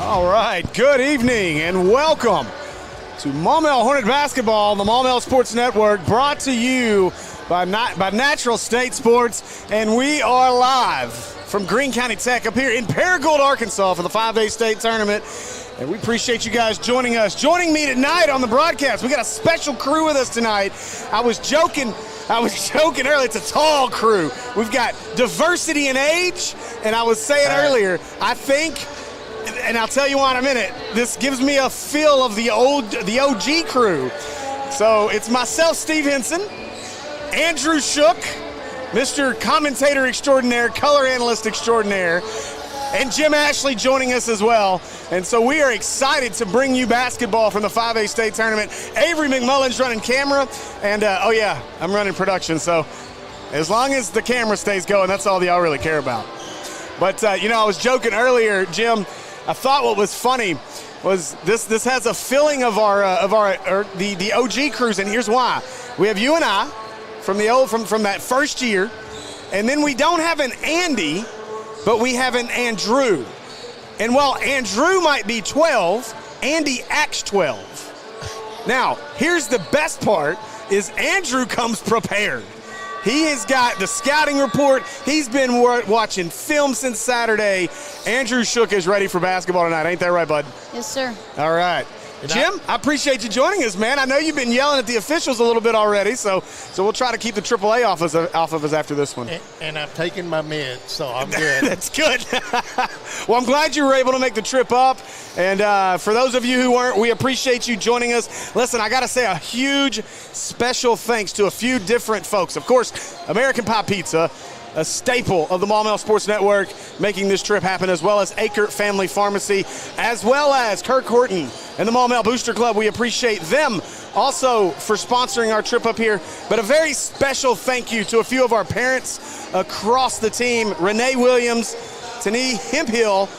All right, good evening and welcome to Maumelle Hornet Basketball on the Maumelle Sports Network, brought to you by Natural State Sports, and we are live from Greene County Tech up here in Paragould, Arkansas for the 5A state tournament, and we appreciate you guys joining us. Joining me tonight on the broadcast, we got a special crew with us tonight. I was joking earlier, it's a tall crew. We've got diversity in age, and I was saying earlier, I think, and I'll tell you why in a minute, this gives me a feel of the OG crew. So it's myself, Steve Henson, Andrew Shook, Mr. Commentator Extraordinaire, Color Analyst Extraordinaire, and Jim Ashley joining us as well. And so we are excited to bring you basketball from the 5A state tournament. Avery McMullen's running camera, and I'm running production. So as long as the camera stays going, that's all y'all really care about. But I was joking earlier, Jim. I thought what was funny was this has a feeling of the OG crews, and here's why. We have you and I from that first year, and then we don't have an Andy, but we have an Andrew. And while Andrew might be 12, Andy acts 12. Now, here's the best part is Andrew comes prepared. He has got the scouting report. He's been watching film since Saturday. Andrew Shook is ready for basketball tonight. Ain't that right, bud? Yes, sir. All right. Jim, I appreciate you joining us, man. I know you've been yelling at the officials a little bit already, so we'll try to keep the AAA off of us after this one. And I'm taking my meds, so I'm good. That's good. Well, I'm glad you were able to make the trip up. And for those of you who weren't, we appreciate you joining us. Listen, I got to say a huge special thanks to a few different folks. Of course, American Pie Pizza, a staple of the Maumelle Sports Network, making this trip happen, as well as Achor Family Pharmacy, as well as Kirk Horton and the Maumelle Booster Club. We appreciate them also for sponsoring our trip up here. But a very special thank you to a few of our parents across the team. Renee Williams, Tani Hemphill,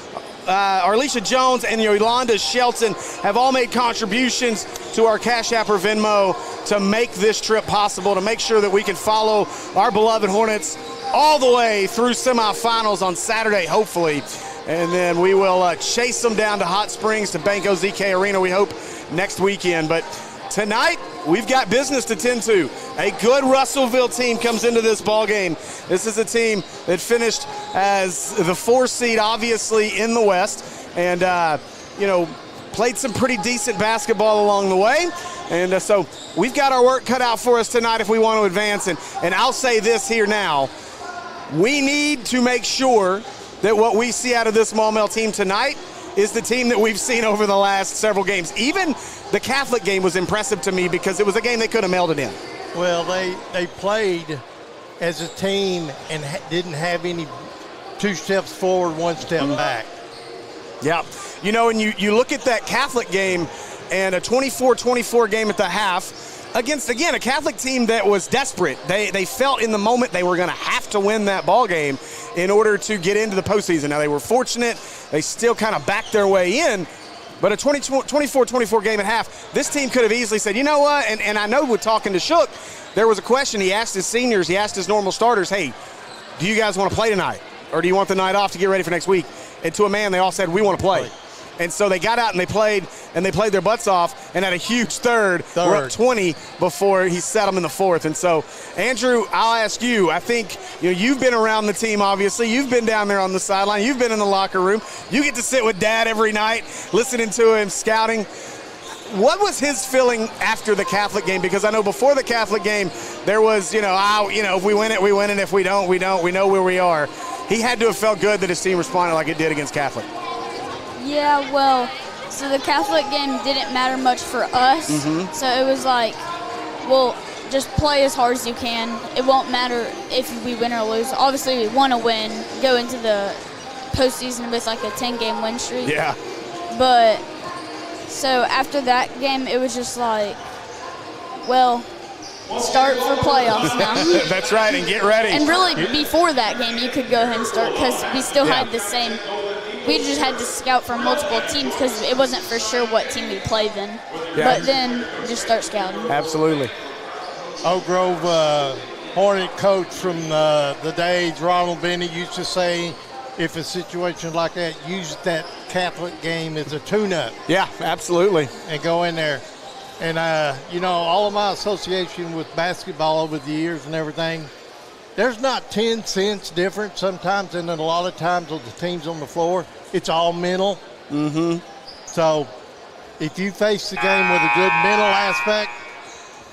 Arlisha Jones, and Yolanda Shelton have all made contributions to our Cash App or Venmo to make this trip possible, to make sure that we can follow our beloved Hornets all the way through semifinals on Saturday, hopefully. And then we will chase them down to Hot Springs, to Banco ZK Arena, we hope, next weekend. But tonight, we've got business to tend to. A good Russellville team comes into this ball game. This is a team that finished as the 4 seed, obviously, in the West. And, played some pretty decent basketball along the way. And so we've got our work cut out for us tonight if we want to advance. And I'll say this here now. We need to make sure that what we see out of this Maumelle team tonight is the team that we've seen over the last several games. Even the Catholic game was impressive to me because it was a game they could have mailed it in. Well, they played as a team and didn't have any 2 steps forward, 1 step back. Yeah. And you look at that Catholic game and a 24-24 game at the half against, again, a Catholic team that was desperate. They felt in the moment they were going to have to win that ball game in order to get into the postseason. Now, they were fortunate. They still kind of backed their way in. But a 24-24 game at half, this team could have easily said, you know what, and I know with talking to Shook, there was a question. He asked his seniors, he asked his normal starters, hey, do you guys want to play tonight? Or do you want the night off to get ready for next week? And to a man, they all said, we want to play. And so they got out and they played their butts off and had a huge third. We're up 20 before he set them in the fourth. And so, Andrew, I'll ask you, I think you've been around the team, obviously. You've been down there on the sideline. You've been in the locker room. You get to sit with Dad every night, listening to him, scouting. What was his feeling after the Catholic game? Because I know before the Catholic game, there was, if we win it, we win it. If we don't, we don't. We know where we are. He had to have felt good that his team responded like it did against Catholic. Yeah, well, so the Catholic game didn't matter much for us. Mm-hmm. So it was like, well, just play as hard as you can. It won't matter if we win or lose. Obviously, we want to win, go into the postseason with like a 10-game win streak. Yeah. But so after that game, it was just like, well, start for playoffs now. That's right, and get ready. And really, before that game, you could go ahead and start because we still had the same. We just had to scout for multiple teams because it wasn't for sure what team we played then. Yeah. But then just start scouting. Absolutely. Oak Grove Hornet coach from the days Ronald Bennett used to say, if a situation like that, use that Catholic game as a tune-up. Yeah, absolutely. And go in there. And, all of my association with basketball over the years and everything, there's not 10 cents difference sometimes, and then a lot of times with the teams on the floor, it's all mental. Mm-hmm. So if you face the game with a good mental aspect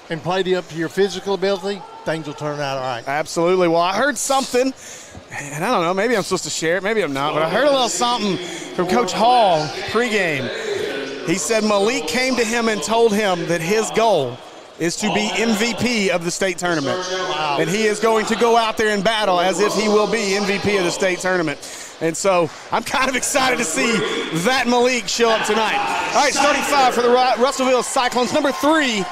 and played up to your physical ability, things will turn out all right. Absolutely. Well, I heard something, and I don't know, maybe I'm supposed to share it, maybe I'm not, but I heard a little something from Coach Hall pregame. He said Malik came to him and told him that his goal is to be MVP of the state tournament. Wow. And he is going to go out there and battle as if he will be MVP of the state tournament. And so I'm kind of excited to see that Malik show up tonight. All right, starting five for the Russellville Cyclones. Number 3,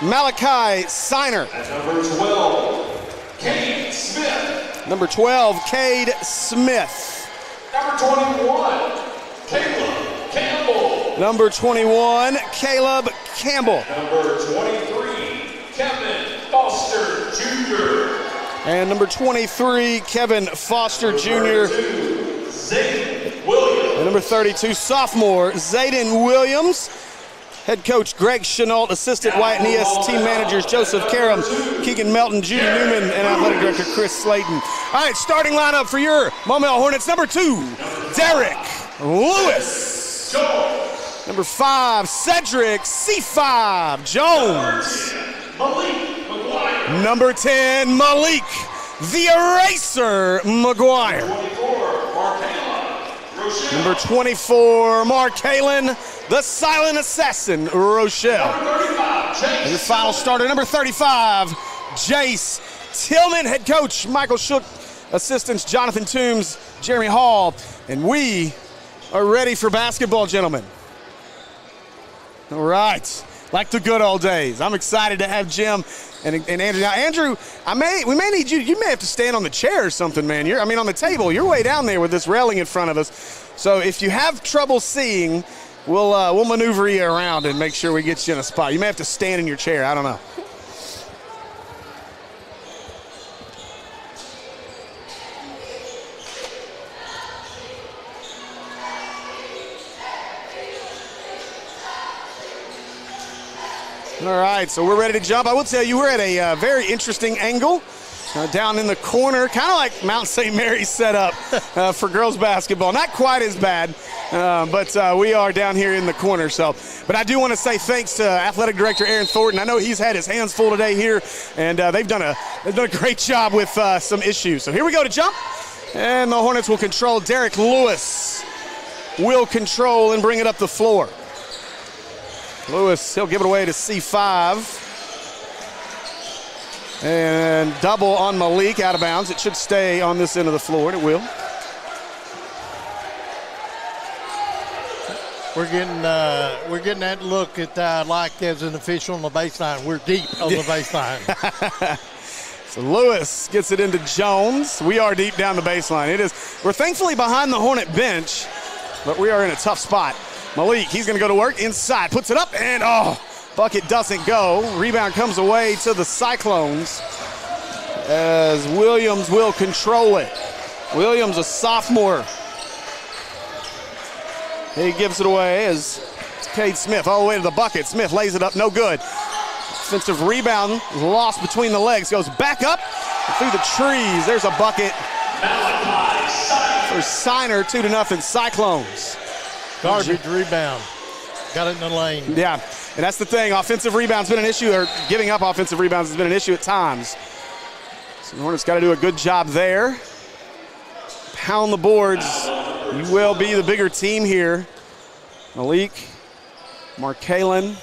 Malachi Siner. Number 12, Cade Smith. Number 12, Cade Smith. Number 21, Caleb Campbell. Number 21, Caleb Campbell. Number 23, Kevin Foster Jr. And number 23, Kevin Foster Jr. Zayden Williams. And number 32, sophomore, Zayden Williams. Head coach Greg Chenault, assistant Wyatt Nias, team managers Joseph Karam, Keegan Melton, Judy Newman, and athletic director Chris Slayton. All right, starting lineup for your Maumelle Hornets. Number 2, Derek Lewis. Number 5, Cedric C5 Jones. Number 10, Malik, the Eraser McGuire. Number 24, Markalen, the Silent Assassin Rochelle. And your final starter, number 35, Jace Tillman. Head coach Michael Shook, assistants Jonathan Toombs, Jeremy Hall. And we are ready for basketball, gentlemen. All right, like the good old days. I'm excited to have Jim and Andrew. Now, Andrew, we may need you. You may have to stand on the chair or something, man. On the table. You're way down there with this railing in front of us. So if you have trouble seeing, we'll maneuver you around and make sure we get you in a spot. You may have to stand in your chair. I don't know. All right, so we're ready to jump. I will tell you, we're at a very interesting angle down in the corner, kind of like Mount St. Mary's set up for girls basketball. Not quite as bad, but we are down here in the corner. But I do want to say thanks to athletic director Aaron Thornton. I know he's had his hands full today here, and they've done a great job with some issues. So here we go to jump, and the Hornets will control. Derek Lewis will control and bring it up the floor. Lewis, he'll give it away to C5. And double on Malik, out of bounds. It should stay on this end of the floor, and it will. We're getting that look at like as an official on the baseline. We're deep on the baseline. So Lewis gets it into Jones. We are deep down the baseline. We're thankfully behind the Hornet bench, but we are in a tough spot. Malik, he's going to go to work inside, puts it up, and bucket doesn't go. Rebound comes away to the Cyclones as Williams will control it. Williams, a sophomore. He gives it away as Cade Smith all the way to the bucket. Smith lays it up, no good. Offensive rebound lost between the legs, goes back up through the trees. There's a bucket for Siner, 2-0 Cyclones. Garbage rebound. Got it in the lane. Yeah, and that's the thing. Offensive rebound's been an issue, or giving up offensive rebounds has been an issue at times. So the Hornets got to do a good job there. Pound the boards. You will be the bigger team here. Malik, Markalen.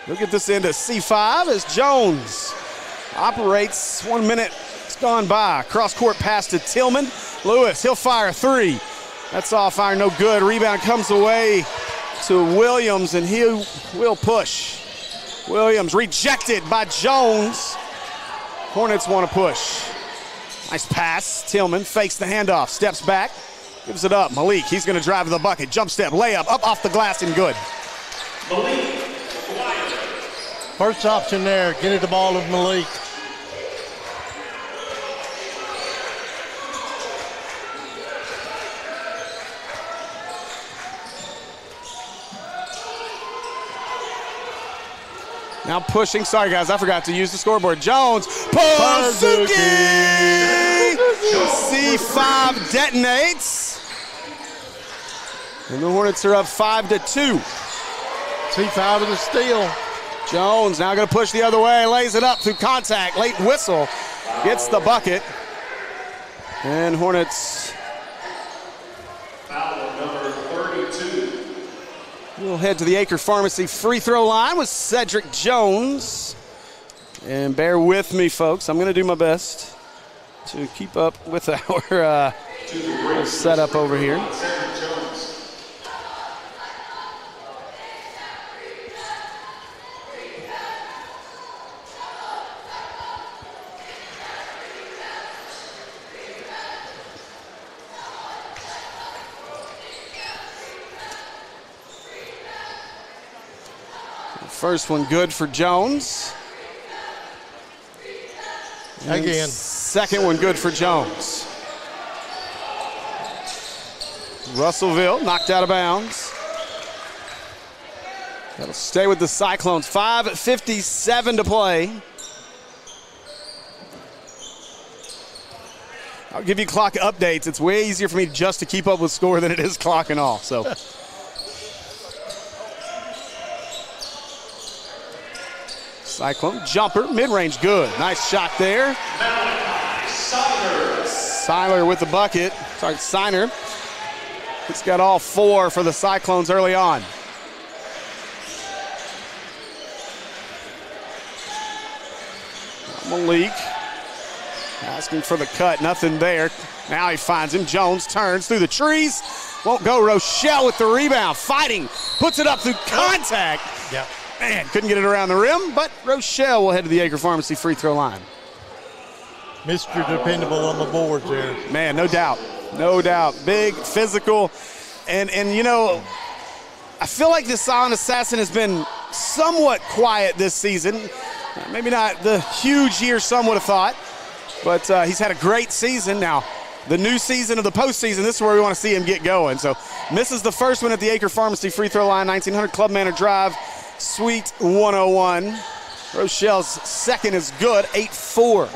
He'll get this into C5 as Jones operates. 1 minute has gone by. Cross-court pass to Tillman. Lewis, he'll fire a 3. That's off fire, no good. Rebound comes away to Williams, and he will push. Williams rejected by Jones. Hornets want to push. Nice pass. Tillman fakes the handoff, steps back, gives it up. Malik, he's going to drive to the bucket. Jump step, layup, up off the glass and good. Malik. First option there, get it the ball of Malik. Now pushing. Sorry, guys, I forgot to use the scoreboard. Jones. Pazuki! C5 detonates. And the Hornets are up 5-2. C5 with the steal. Jones now going to push the other way. Lays it up through contact. Late whistle. Gets the bucket. And Hornets. Foul number 32. We'll head to the Achor Pharmacy free throw line with Cedric Jones. And bear with me, folks. I'm going to do my best to keep up with our setup over here. First one good for Jones. Again. Second one good for Jones. Russellville knocked out of bounds. That'll stay with the Cyclones. 5:57 to play. I'll give you clock updates. It's way easier for me just to keep up with score than it is clocking off. So. Cyclone jumper, mid-range, good. Nice shot there. Seiler with the bucket. Sorry, Siner. He's got all four for the Cyclones early on. Malik asking for the cut, nothing there. Now he finds him. Jones turns through the trees. Won't go. Rochelle with the rebound, fighting, puts it up through contact. Yep. Man, couldn't get it around the rim, but Rochelle will head to the Achor Pharmacy free throw line. Mr. Dependable on the boards there. Man, no doubt. No doubt. Big, physical, and you know, I feel like the Silent Assassin has been somewhat quiet this season. Maybe not the huge year some would have thought, but he's had a great season. Now, the new season of the postseason, this is where we want to see him get going. So, misses the first one at the Achor Pharmacy free throw line, 1900 Club Manor Drive. Suite 101. Rochelle's second is good, 8-4.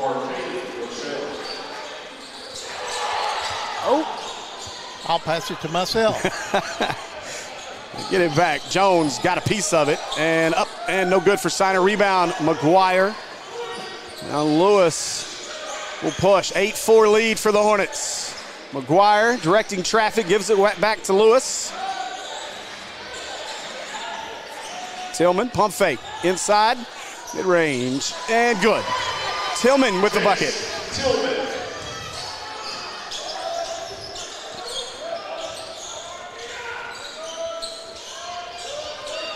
Oh. I'll pass it to myself. Get it back. Jones got a piece of it. And up and no good for Siner. Rebound, McGuire. Now Lewis will push. 8-4 lead for the Hornets. McGuire directing traffic, gives it back to Lewis. Tillman, pump fake, inside, mid-range, and good. Tillman with the bucket. Tillman.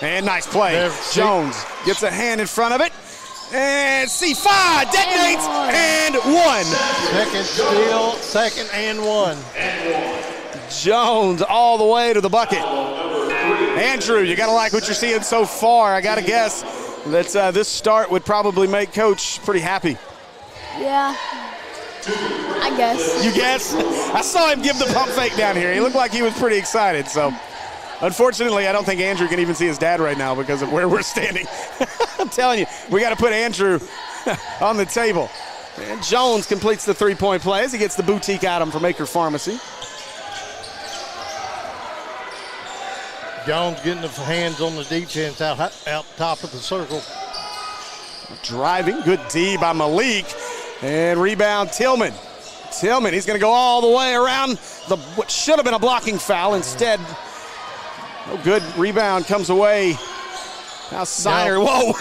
And nice play. Jones gets a hand in front of it. And C5 detonates and one. Second steal, second and one. Jones all the way to the bucket. Andrew, you got to like what you're seeing so far. I got to guess that this start would probably make Coach pretty happy. Yeah, I guess. You guess? I saw him give the pump fake down here. He looked like he was pretty excited. So, unfortunately, I don't think Andrew can even see his dad right now because of where we're standing. I'm telling you, we got to put Andrew on the table. And Jones completes the three-point play as he gets the boutique item from Achor Pharmacy. Jones getting the hands on the defense out top of the circle. Driving, good D by Malik. And rebound, Tillman. Tillman, he's going to go all the way around what should have been a blocking foul. Instead, no good. Rebound comes away. Now Siner, whoa.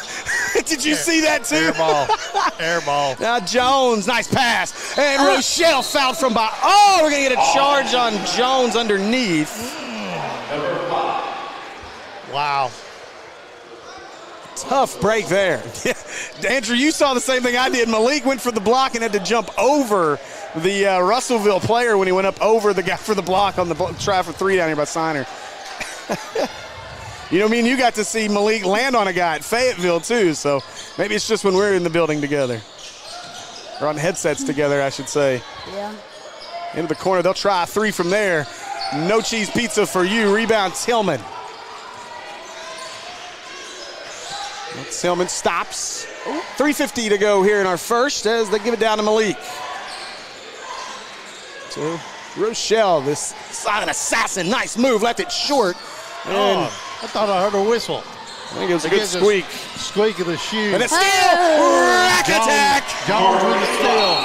Did you see that too? Air ball. Air ball. Now Jones, nice pass. And Rochelle fouled from behind. Oh, we're going to get a charge on Jones underneath. Wow. Tough break there. Andrew, you saw the same thing I did. Malik went for the block and had to jump over the Russellville player when he went up over the guy for the block on the try for three down here by Siner. You know, me and you got to see Malik land on a guy at Fayetteville too, so maybe it's just when we're in the building together. Or on headsets together, I should say. Yeah. Into the corner, they'll try a three from there. No cheese pizza for you. Rebound, Tillman. Tillman stops. 3:50 to go here in our first as they give it down to Malik. To Rochelle, this silent assassin. Nice move, left it short. And I thought I heard a whistle. I think it was a good squeak. Squeak of the shoe. And it's still rack attack. Jones with the steal.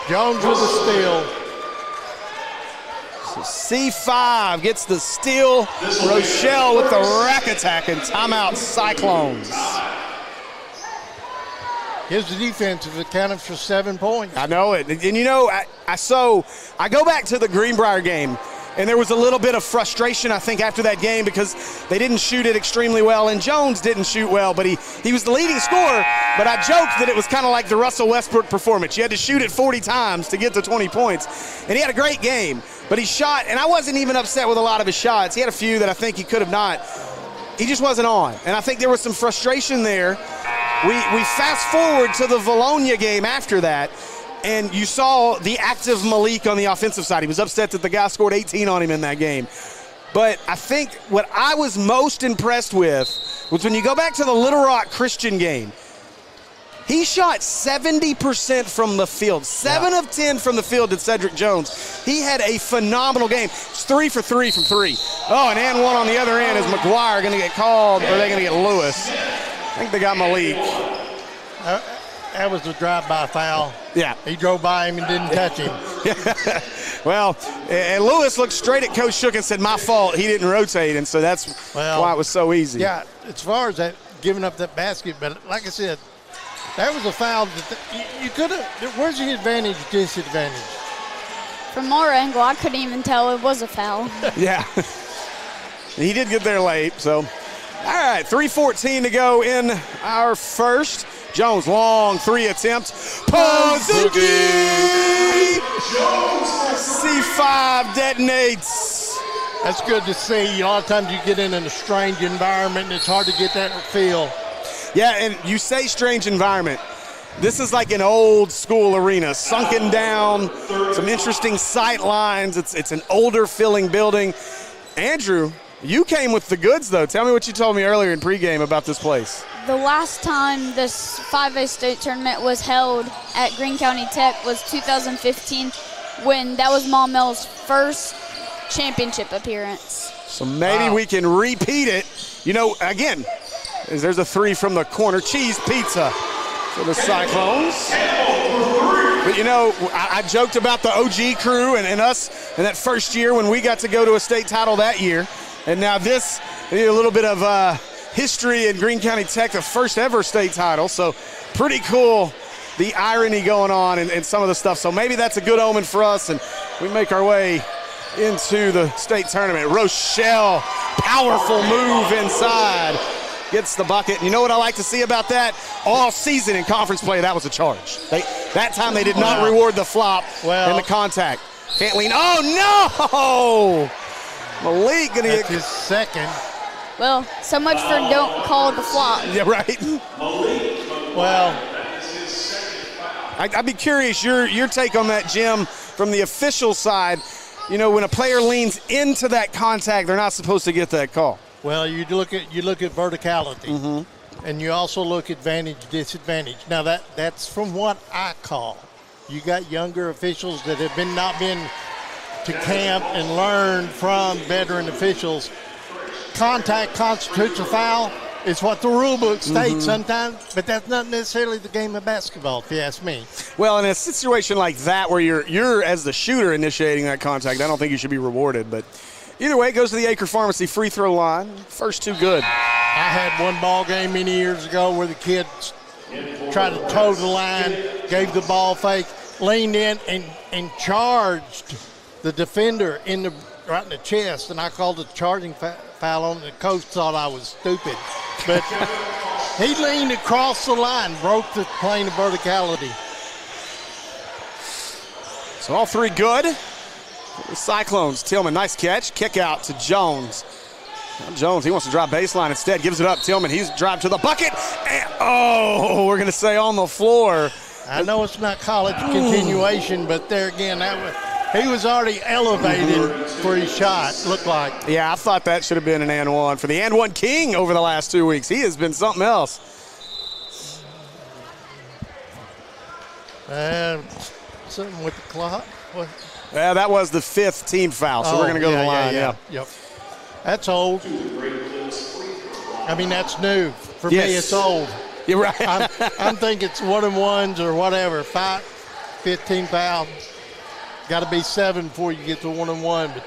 Jones with the steal. So C5 gets the steal. Rochelle with the rack attack and timeout Cyclones. Here's the defense is accounted for 7 points. I know it. And you know, I go back to the Greenbrier game, and there was a little bit of frustration, I think, after that game because they didn't shoot it extremely well, and Jones didn't shoot well, but he was the leading scorer. But I joked that it was kind of like the Russell Westbrook performance. You had to shoot it 40 times to get to 20 points. And he had a great game, but he shot, and I wasn't even upset with a lot of his shots. He had a few that I think he could have not. He just wasn't on, and I think there was some frustration there. We fast forward to the Bologna game after that, and you saw the active Malik on the offensive side. He was upset that the guy scored 18 on him in that game. But I think what I was most impressed with was when you go back to the Little Rock Christian game, he shot 70% from the field. 7 of 10 from the field did Cedric Jones. He had a phenomenal game. It's 3 for 3 from 3. Oh, and one on the other end. Is McGuire going to get called, or are they going to get Lewis? I think they got Malik. That was a drive-by foul. Yeah. He drove by him and didn't touch him. Well, and Lewis looked straight at Coach Shook and said, my fault, he didn't rotate, and so that's why it was so easy. Yeah, as far as that giving up that basket, but like I said, that was a foul that you could have. Where's the advantage, disadvantage? From our angle, I couldn't even tell it was a foul. Yeah. He did get there late, so. All right, 3:14 to go in our first. Jones, long 3 attempt. Pozuki! C5 detonates. That's good to see. A lot of times you get in a strange environment and it's hard to get that feel. Yeah, and you say strange environment. This is like an old school arena, sunken down, some interesting sight lines. It's an older feeling building. Andrew, you came with the goods, though. Tell me what you told me earlier in pregame about this place. The last time this 5A state tournament was held at Greene County Tech was 2015, when that was Maumelle's first championship appearance. So maybe we can repeat it. You know, again, there's a 3 from the corner. Cheese pizza for the Cyclones. But, you know, I joked about the OG crew and us in that first year when we got to go to a state title that year. And now this, a little bit of history in Greene County Tech, the first ever state title. So pretty cool, the irony going on and some of the stuff. So maybe that's a good omen for us, and we make our way into the state tournament. Rochelle, powerful move inside, gets the bucket. You know what I like to see about that? All season in conference play, that was a charge. That time they did not reward the flop and the contact. Can't lean. Oh, no! Malik going to get his second. Well, so much for don't call the flop. Yeah, right. Well, I'd be curious your take on that, Jim, from the official side. You know, when a player leans into that contact, they're not supposed to get that call. Well, you look at verticality, and you also look advantage, disadvantage. Now that's from what I call. You got younger officials that have not been to camp and learn from veteran officials. Contact constitutes a foul. It's what the rule book states sometimes, but that's not necessarily the game of basketball, if you ask me. Well, in a situation like that where you're as the shooter initiating that contact, I don't think you should be rewarded. But either way, it goes to the Achor Pharmacy free throw line. First 2 good. I had one ball game many years ago where the kid tried to toe the line, gave the ball fake, leaned in and charged the defender right in the chest, and I called it a charging foul on him. The coach thought I was stupid. But he leaned across the line, broke the plane of verticality. So all 3 good. The Cyclones, Tillman, nice catch. Kick out to Jones. Now Jones, he wants to drive baseline instead. Gives it up. Tillman, he's drive to the bucket. And, we're going to say on the floor. I know it's not college continuation, but there again, He was already elevated for his shot, looked like. Yeah, I thought that should have been an and one for the and one king over the last 2 weeks. He has been something else. Something with the clock. What? Yeah, that was the 5th team foul, so we're going to go to the line. Yeah. Yep. That's old. I mean, that's new. For Yes. me, it's old. You're right. I'm thinking it's 1-and-1s or whatever. 15 foul. Got to be 7 before you get to 1-and-1. But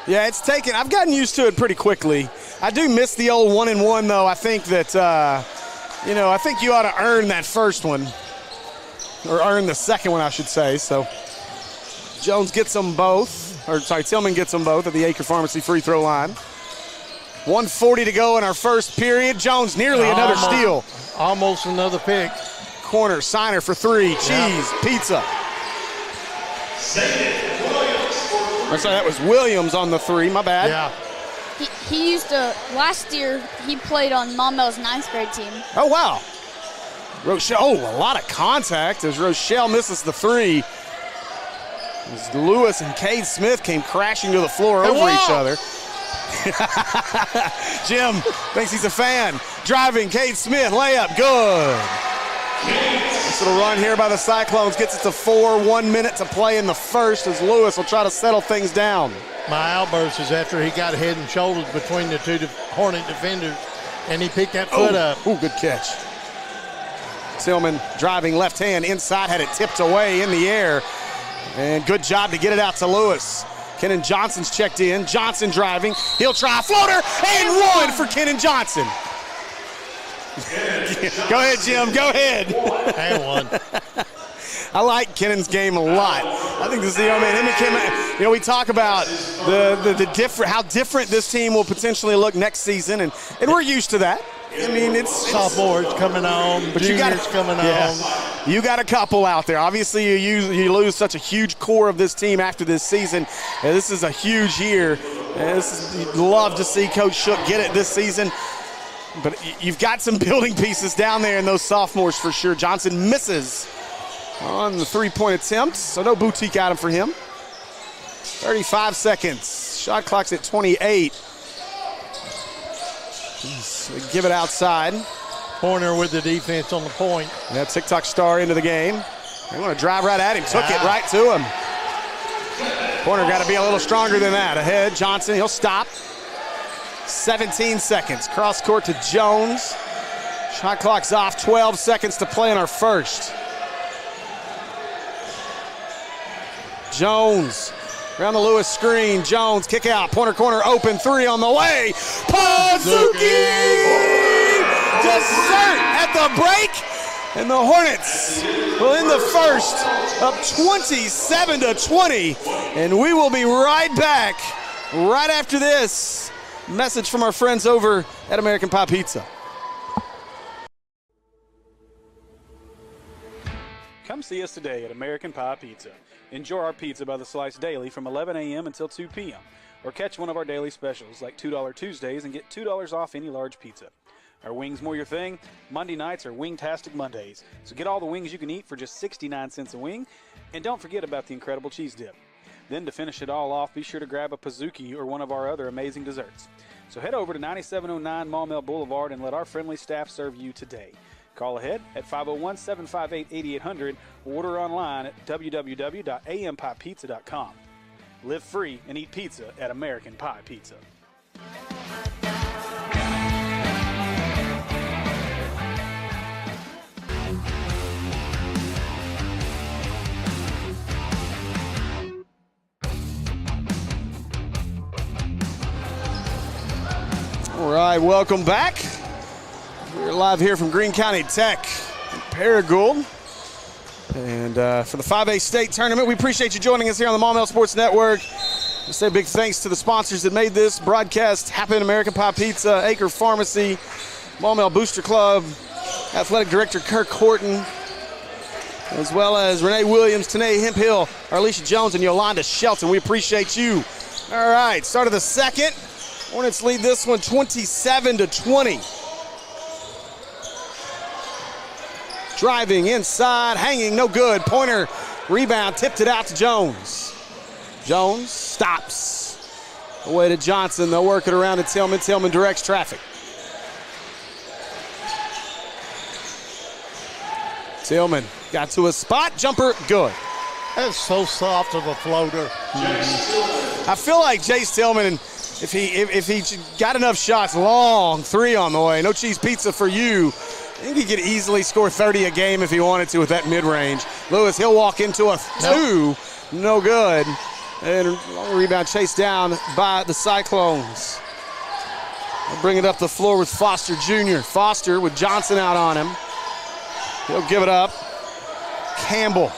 Yeah, it's taken. I've gotten used to it pretty quickly. I do miss the old 1-and-1, though. I think that, I think you ought to earn that first one, or earn the second one, I should say. So Jones gets them both, Tillman gets them both at the Achor Pharmacy free throw line. 1:40 to go in our first period. Jones nearly another steal. Almost another pick. Corner, Signer for 3. Cheese, pizza. I'm sorry, that was Williams on the 3. My bad. Yeah. He used to, last year, he played on Maumelle's 9th grade team. Oh, wow. Rochelle, a lot of contact as Rochelle misses the 3. As Lewis and Cade Smith came crashing to the floor over each other. Jim thinks he's a fan. Driving, Cade Smith, layup, good. This little run here by the Cyclones gets it to 4. 1 minute to play in the first as Lewis will try to settle things down. My outburst is after he got head and shoulders between the two Hornet defenders, and he picked that foot up. Ooh, good catch. Tillman driving left hand inside, had it tipped away in the air. And good job to get it out to Lewis. Kenan Johnson's checked in. Johnson driving. He'll try a floater and one for Kenan Johnson. Go ahead, Jim. Go ahead. And one. I like Kennan's game a lot. I think this is him and Kim. We talk about the different, how different this team will potentially look next season, and we're used to that. I mean, it's sophomores coming on, but juniors coming on. You got a couple out there. Obviously, you lose such a huge core of this team after this season. And this is a huge year. You'd love to see Coach Shook get it this season. But you've got some building pieces down there in those sophomores for sure. Johnson misses on the three-point attempt, so no boutique item for him. 35 seconds. Shot clock's at 28. They give it outside. Pointer with the defense on the point. Yeah, TikTok star into the game. They want to drive right at him. Took it right to him. Pointer got to be a little stronger than that. Ahead, Johnson, he'll stop. 17 seconds. Cross court to Jones. Shot clock's off. 12 seconds to play in our first. Jones. Around the Lewis screen. Jones, kick out. Pointer corner open. 3 on the way. Pazuki! Dessert at the break. And the Hornets will in the first up 27-20. And we will be right back right after this message from our friends over at American Pie Pizza. Come see us today at American Pie Pizza. Enjoy our pizza by the slice daily from 11 a.m. until 2 p.m. Or catch one of our daily specials like $2 Tuesdays and get $2 off any large pizza. Are wings more your thing? Monday nights are Wingtastic Mondays. So get all the wings you can eat for just 69 cents a wing. And don't forget about the incredible cheese dip. Then to finish it all off, be sure to grab a Pazuki or one of our other amazing desserts. So head over to 9709 Maumelle Boulevard and let our friendly staff serve you today. Call ahead at 501-758-8800 or order online at www.ampiepizza.com. Live free and eat pizza at American Pie Pizza. All right, welcome back. We're live here from Greene County Tech in Paragould. And for the 5A state tournament, we appreciate you joining us here on the Maumelle Sports Network. We say big thanks to the sponsors that made this broadcast happen: American Pie Pizza, Achor Pharmacy, Maumelle Booster Club, Athletic Director Kirk Horton, as well as Renee Williams, Tanae Hemphill, Arlisha Jones, and Yolanda Shelton. We appreciate you. All right, start of the second. Hornets lead this one 27-20. Driving inside, hanging, no good. Pointer Rebound, tipped it out to Jones. Jones stops. Away to Johnson. They'll work it around to Tillman. Tillman directs traffic. Tillman got to a spot. Jumper, good. That's so soft of a floater. I feel like Jace Tillman, if he got enough shots, long three on the way. No cheese pizza for you. I think he could easily score 30 a game if he wanted to with that mid-range. Lewis, he'll walk into a two. No good. And long rebound chased down by the Cyclones. They'll bring it up the floor with Foster Jr. Foster with Johnson out on him. He'll give it up. Campbell.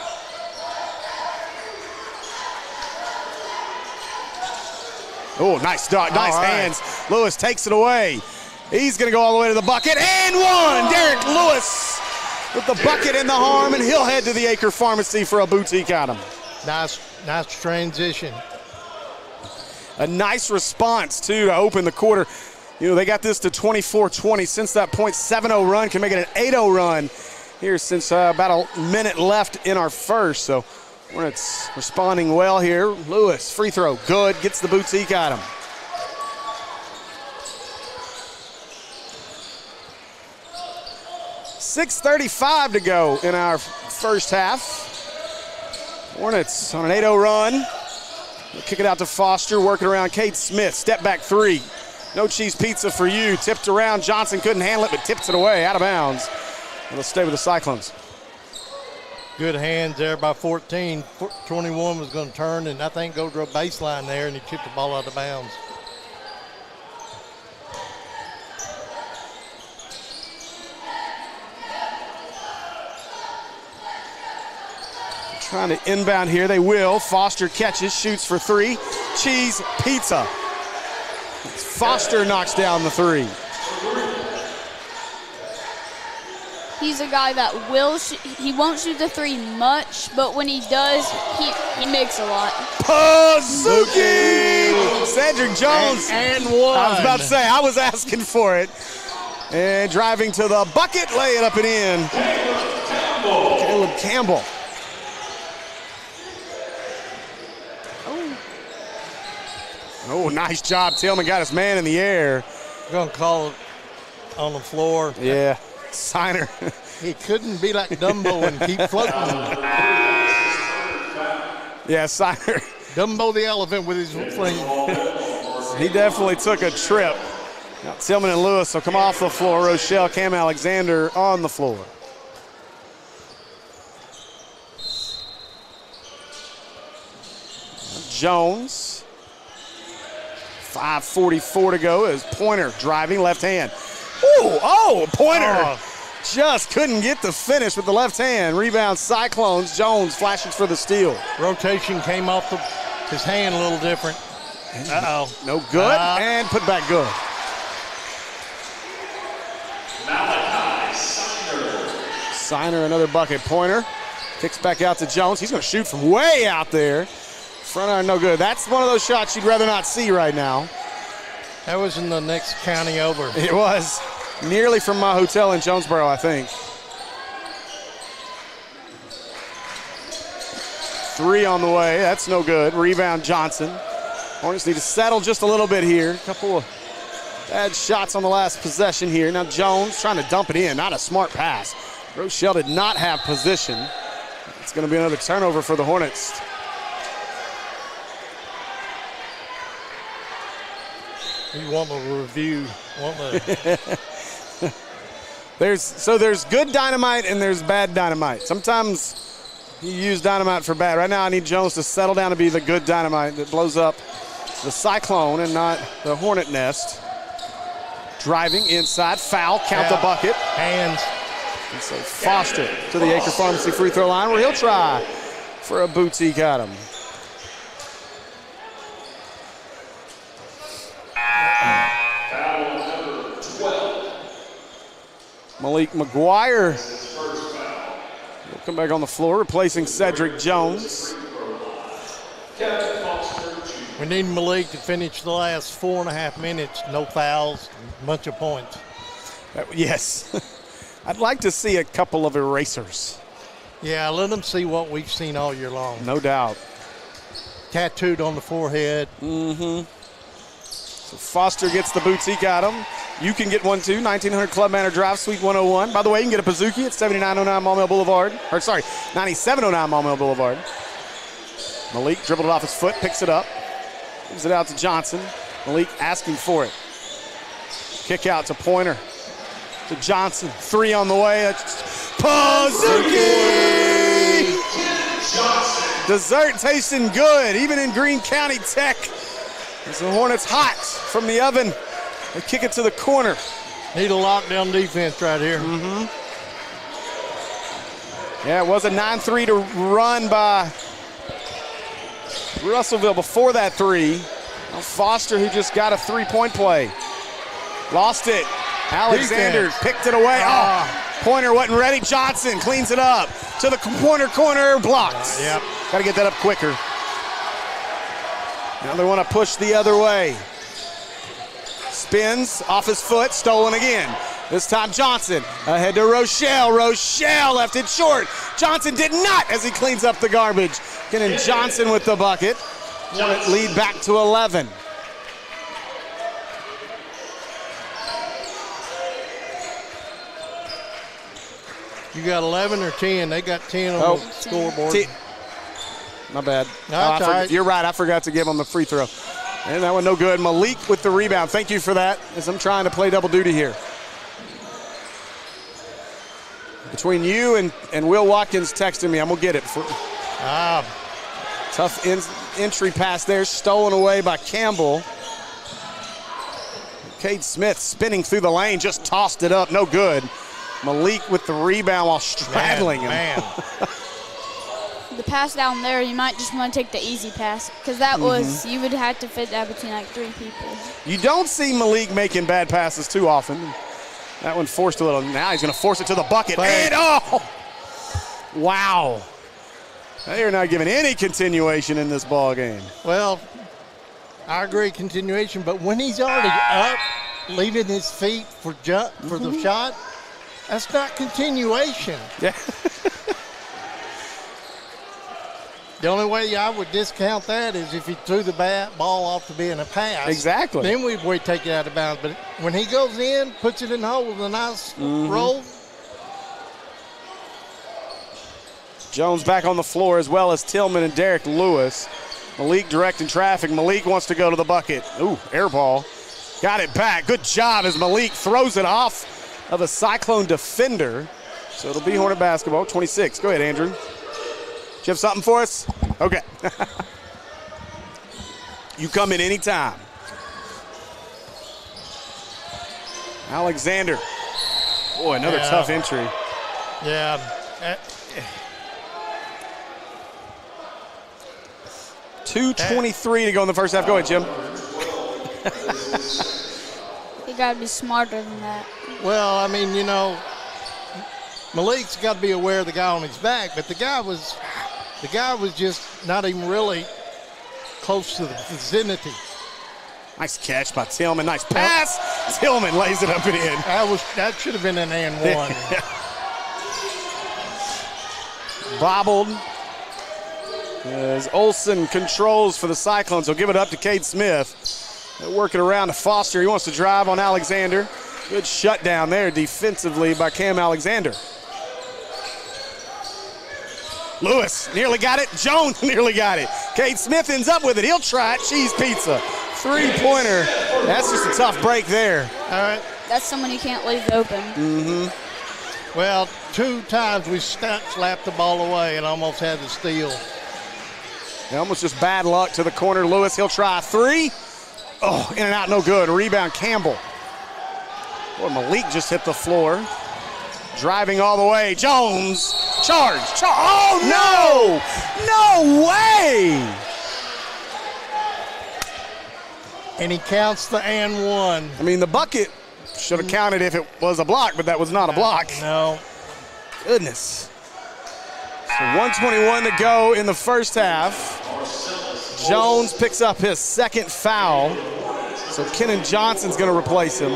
Oh, nice dog, nice hands. Lewis takes it away. He's going to go all the way to the bucket. And one! Derek Lewis with the bucket in the arm, and he'll head to the Achor Pharmacy for a boutique item. Nice transition. A nice response, too, to open the quarter. You know, they got this to 24-20. Since that point, 7-0 run, can make it an 8-0 run here since about a minute left in our first. So Hornets responding well here. Lewis, free throw, good, gets the boutique item. .635 to go in our first half. Hornets on an 8-0 run. They'll kick it out to Foster, working around Cade Smith. Step back three. No cheese pizza for you. Tipped around. Johnson couldn't handle it, but tips it away out of bounds. And they'll stay with the Cyclones. Good hands there by 14. 21 was going to turn and I think go to a baseline there, and he tipped the ball out of bounds. Trying to inbound here. They will. Foster catches, shoots for three. Cheese pizza. Foster knocks down the three. He's a guy that he won't shoot the three much, but when he does, he makes a lot. Pazuki! Cedric Jones. And one. I was about to say, I was asking for it. And driving to the bucket, lay it up and in. Caleb Campbell. Oh, nice job. Tillman got his man in the air. Going to call it on the floor. Yeah, Signer. He couldn't be like Dumbo and keep floating. Yeah, Signer. Dumbo the elephant with his fling. He definitely took a trip. Now Tillman and Lewis will come off the floor. Rochelle, Cam Alexander on the floor. Jones. 5:44 to go as Pointer driving left hand. Ooh, Pointer just couldn't get the finish with the left hand. Rebound Cyclones. Jones flashes for the steal. Rotation came off his hand a little different. Uh-oh. No good, and put back good. Signer, another bucket. Pointer kicks back out to Jones. He's going to shoot from way out there. Front iron, no good. That's one of those shots you'd rather not see right now. That was in the next county over. It was. Nearly from my hotel in Jonesboro, I think. Three on the way. That's no good. Rebound Johnson. Hornets need to settle just a little bit here. A couple of bad shots on the last possession here. Now Jones trying to dump it in. Not a smart pass. Rochelle did not have position. It's going to be another turnover for the Hornets. You want a review. There's good dynamite and there's bad dynamite. Sometimes you use dynamite for bad. Right now I need Jones to settle down to be the good dynamite that blows up the Cyclone and not the Hornet nest. Driving inside, foul, count the bucket. Hands. And so Foster to the Achor Pharmacy free throw line where he'll try for a boutique item. Malik McGuire will come back on the floor, replacing Cedric Jones. We need Malik to finish the last 4.5 minutes. No fouls, a bunch of points. Yes. I'd like to see a couple of erasers. Yeah, let them see what we've seen all year long. No doubt. Tattooed on the forehead. So Foster gets the boutique item. You can get one too. 1900 Club Manor Drive, Suite 101. By the way, you can get a Pizookie at 7909 Maumelle Boulevard. Or sorry, 9709 Maumelle Boulevard. Malik dribbled it off his foot, picks it up, gives it out to Johnson. Malik asking for it. Kick out to Pointer. To Johnson. 3 on the way. Pizookie! Dessert tasting good, even in Greene County Tech. As the Hornets hot from the oven. They kick it to the corner. Need a lockdown defense right here. Yeah, it was a 9-3 to run by Russellville before that 3. Now Foster, who just got a 3-point play. Lost it. Alexander picked it away. Pointer wasn't ready. Johnson cleans it up to the corner, blocked. Got to get that up quicker. Now they want to push the other way. Spins off his foot, stolen again. This time Johnson ahead to Rochelle. Rochelle left it short. Johnson did not as he cleans up the garbage. Getting Johnson with the bucket. Lead back to 11. You got 11 or 10. They got 10 on the scoreboard. My bad. That's all right. You're right. I forgot to give him the free throw. And that one no good. Malik with the rebound. Thank you for that, as I'm trying to play double duty here. Between you and Will Watkins texting me, I'm going to get it. Tough entry pass there, stolen away by Campbell. Cade Smith spinning through the lane, just tossed it up, no good. Malik with the rebound while straddling him. The pass down there, you might just want to take the easy pass, because that was, you would have to fit that between like 3 people. You don't see Malik making bad passes too often. That one forced a little. Now he's going to force it to the bucket. And wow. They are not giving any continuation in this ball game. Well, I agree, continuation, but when he's already up, leaving his feet for the shot, that's not continuation. Yeah. The only way I would discount that is if he threw the ball off to being a pass. Exactly. Then we'd take it out of bounds. But when he goes in, puts it in the hole with a nice roll. Jones back on the floor, as well as Tillman and Derek Lewis. Malik directing traffic. Malik wants to go to the bucket. Ooh, air ball. Got it back. Good job as Malik throws it off of a Cyclone defender. So it'll be Hornet basketball, 26. Go ahead, Andrew. Do you have something for us? Okay. You come in anytime. Alexander. Boy, another tough entry. Yeah. 2:23 to go in the first half. Go ahead, Jim. You got to be smarter than that. Well, I mean, you know, Malik's got to be aware of the guy on his back, but the guy was just not even really close to the vicinity. Nice catch by Tillman. Nice pass. Tillman lays it up and in. That should have been an and one. Bobbled as Olsen controls for the Cyclones. He'll give it up to Cade Smith. They'll work it around to Foster. He wants to drive on Alexander. Good shutdown there defensively by Cam Alexander. Lewis nearly got it. Jones nearly got it. Cade Smith ends up with it. He'll try it. Cheese pizza. Three-pointer. That's just a tough break there. All right. That's someone you can't leave open. Well, 2 times we slapped the ball away and almost had the steal. Almost just bad luck to the corner. Lewis, he'll try a 3. Oh, in and out, no good. Rebound, Campbell. Boy, Malik just hit the floor. Driving all the way. Jones, charge. Oh, no! No way! And he counts the and one. I mean, the bucket should have counted if it was a block, but that was not a block. No. Goodness. So 1:21 to go in the first half. Jones picks up his second foul. So Kenan Johnson's going to replace him.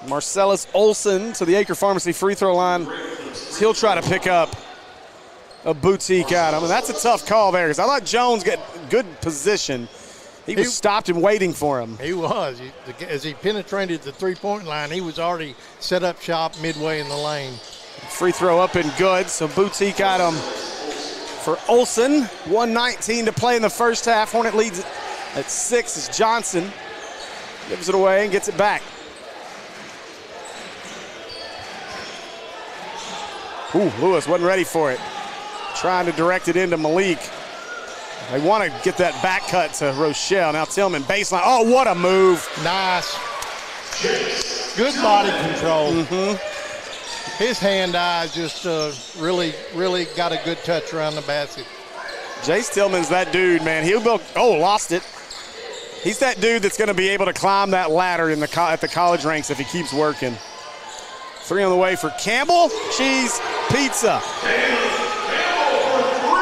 Marcellus Olson to the Achor Pharmacy free throw line. He'll try to pick up a boutique item. And that's a tough call there because I thought Jones got good position. He was stopped and waiting for him. He was. As he penetrated the three-point line, he was already set up shop midway in the lane. Free throw up and good. So boutique item for Olson. 1:19 to play in the first half. Hornet leads at 6 as Johnson gives it away and gets it back. Ooh, Lewis wasn't ready for it. Trying to direct it into Malik. They want to get that back cut to Rochelle. Now Tillman, baseline. Oh, what a move. Nice. Good body control. His hand-eye just really got a good touch around the basket. Jace Tillman's that dude, man. Lost it. He's that dude that's going to be able to climb that ladder at the college ranks if he keeps working. 3 on the way for Campbell. Cheese pizza.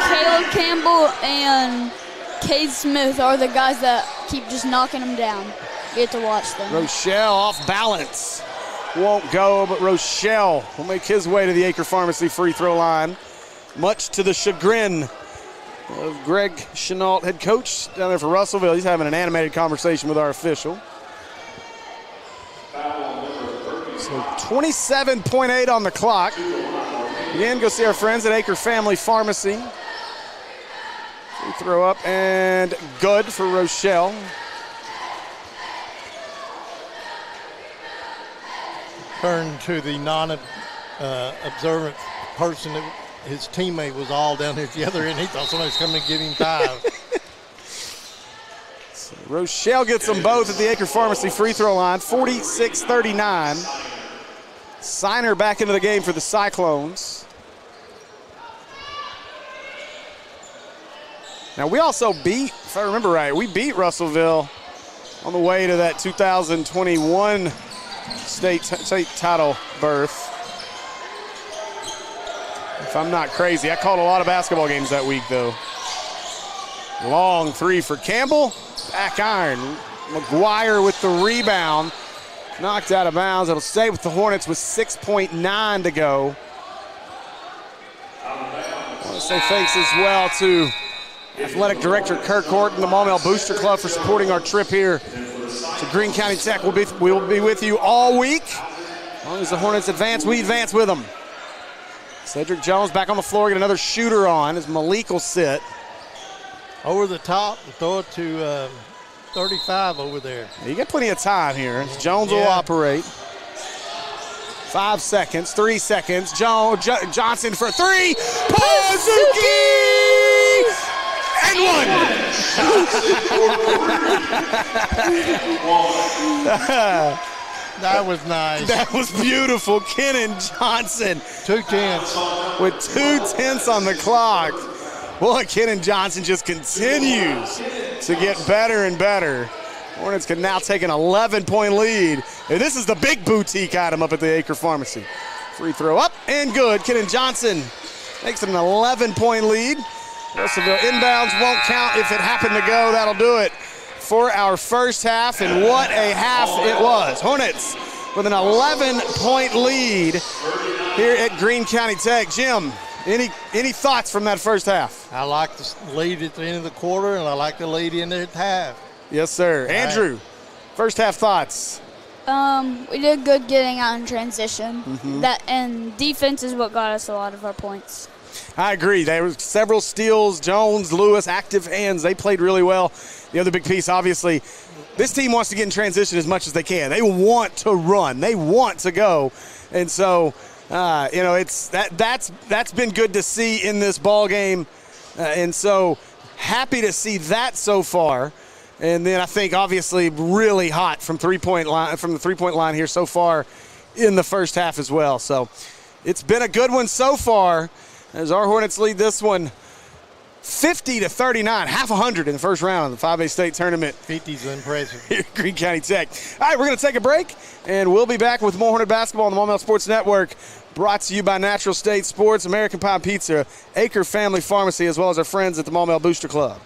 Caleb Campbell and Cade Smith are the guys that keep just knocking them down. You get to watch them. Rochelle off balance. Won't go, but Rochelle will make his way to the Achor Pharmacy free throw line, much to the chagrin of Greg Chenault, head coach down there for Russellville. He's having an animated conversation with our official. So 27.8 on the clock. Again, go see our friends at Achor Family Pharmacy. Free throw up and good for Rochelle. Turn to the non-observant person. His teammate was all down here at the other end. He thought somebody was coming to give him 5. So Rochelle gets them both at the Achor Pharmacy free throw line, 46-39. Signer back into the game for the Cyclones. Now we also beat, if I remember right, we beat Russellville on the way to that 2021 state title berth. If I'm not crazy. I called a lot of basketball games that week though. Long 3 for Campbell. Back iron. McGuire with the rebound. Knocked out of bounds. It'll stay with the Hornets with 6.9 to go. I want to say thanks as well to Athletic Director Kirk Horton, the Maumelle Booster Club, for supporting our trip here to Greene County Tech. We'll be with you all week. As long as the Hornets advance, we advance with them. Cedric Jones back on the floor, get another shooter on as Malik will sit. Over the top and throw it to 35 over there. You got plenty of time here as Jones will operate. 5 seconds, 3 seconds. Johnson for 3. Pazuki! And 1. That was nice. That was beautiful. Kenan Johnson. 2 tenths. With 2 tenths on the clock. Boy, Kenan Johnson just continues to get better and better. Hornets can now take an 11-point lead. And this is the big boutique item up at the Achor Pharmacy. Free throw up and good. Kenan Johnson makes it an 11-point lead. Russellville inbounds won't count. If it happened to go, that'll do it for our first half. And what a half it was. Hornets with an 11-point lead here at Greene County Tech. Jim, any thoughts from that first half? I like the lead at the end of the quarter, and I like the lead in at half. Yes, sir. Andrew, first half thoughts? We did good getting out in transition. And defense is what got us a lot of our points. I agree. There were several steals. Jones, Lewis, active hands. They played really well. The other big piece, obviously, this team wants to get in transition as much as they can. They want to run. They want to go. And so, that's been good to see in this ball game. And so happy to see that so far. And then I think obviously really hot from the 3-point line here so far in the first half as well. So it's been a good one so far as our Hornets lead this one 50-39, half 100 in the first round of the 5A state tournament. 50's impressive. Here at Greene County Tech. All right, we're going to take a break, and we'll be back with more Hornet basketball on the Maumelle Sports Network, brought to you by Natural State Sports, American Pie Pizza, Achor Family Pharmacy, as well as our friends at the Maumelle Booster Club.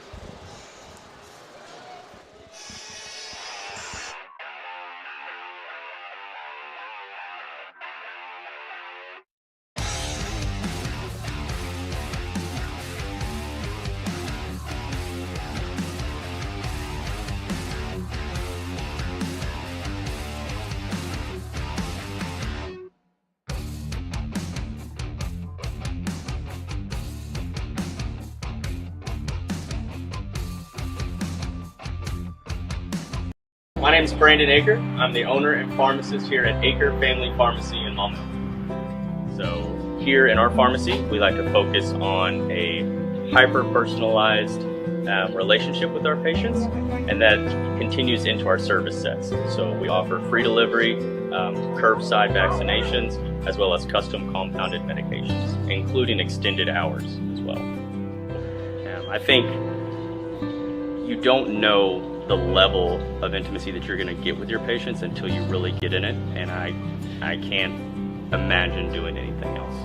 My name is Brandon Achor. I'm the owner and pharmacist here at Achor Family Pharmacy in Maumelle. So here in our pharmacy, we like to focus on a hyper-personalized relationship with our patients, and that continues into our service sets. So we offer free delivery, curbside vaccinations, as well as custom compounded medications, including extended hours as well. I think you don't know the level of intimacy that you're going to get with your patients until you really get in it, and I can't imagine doing anything else.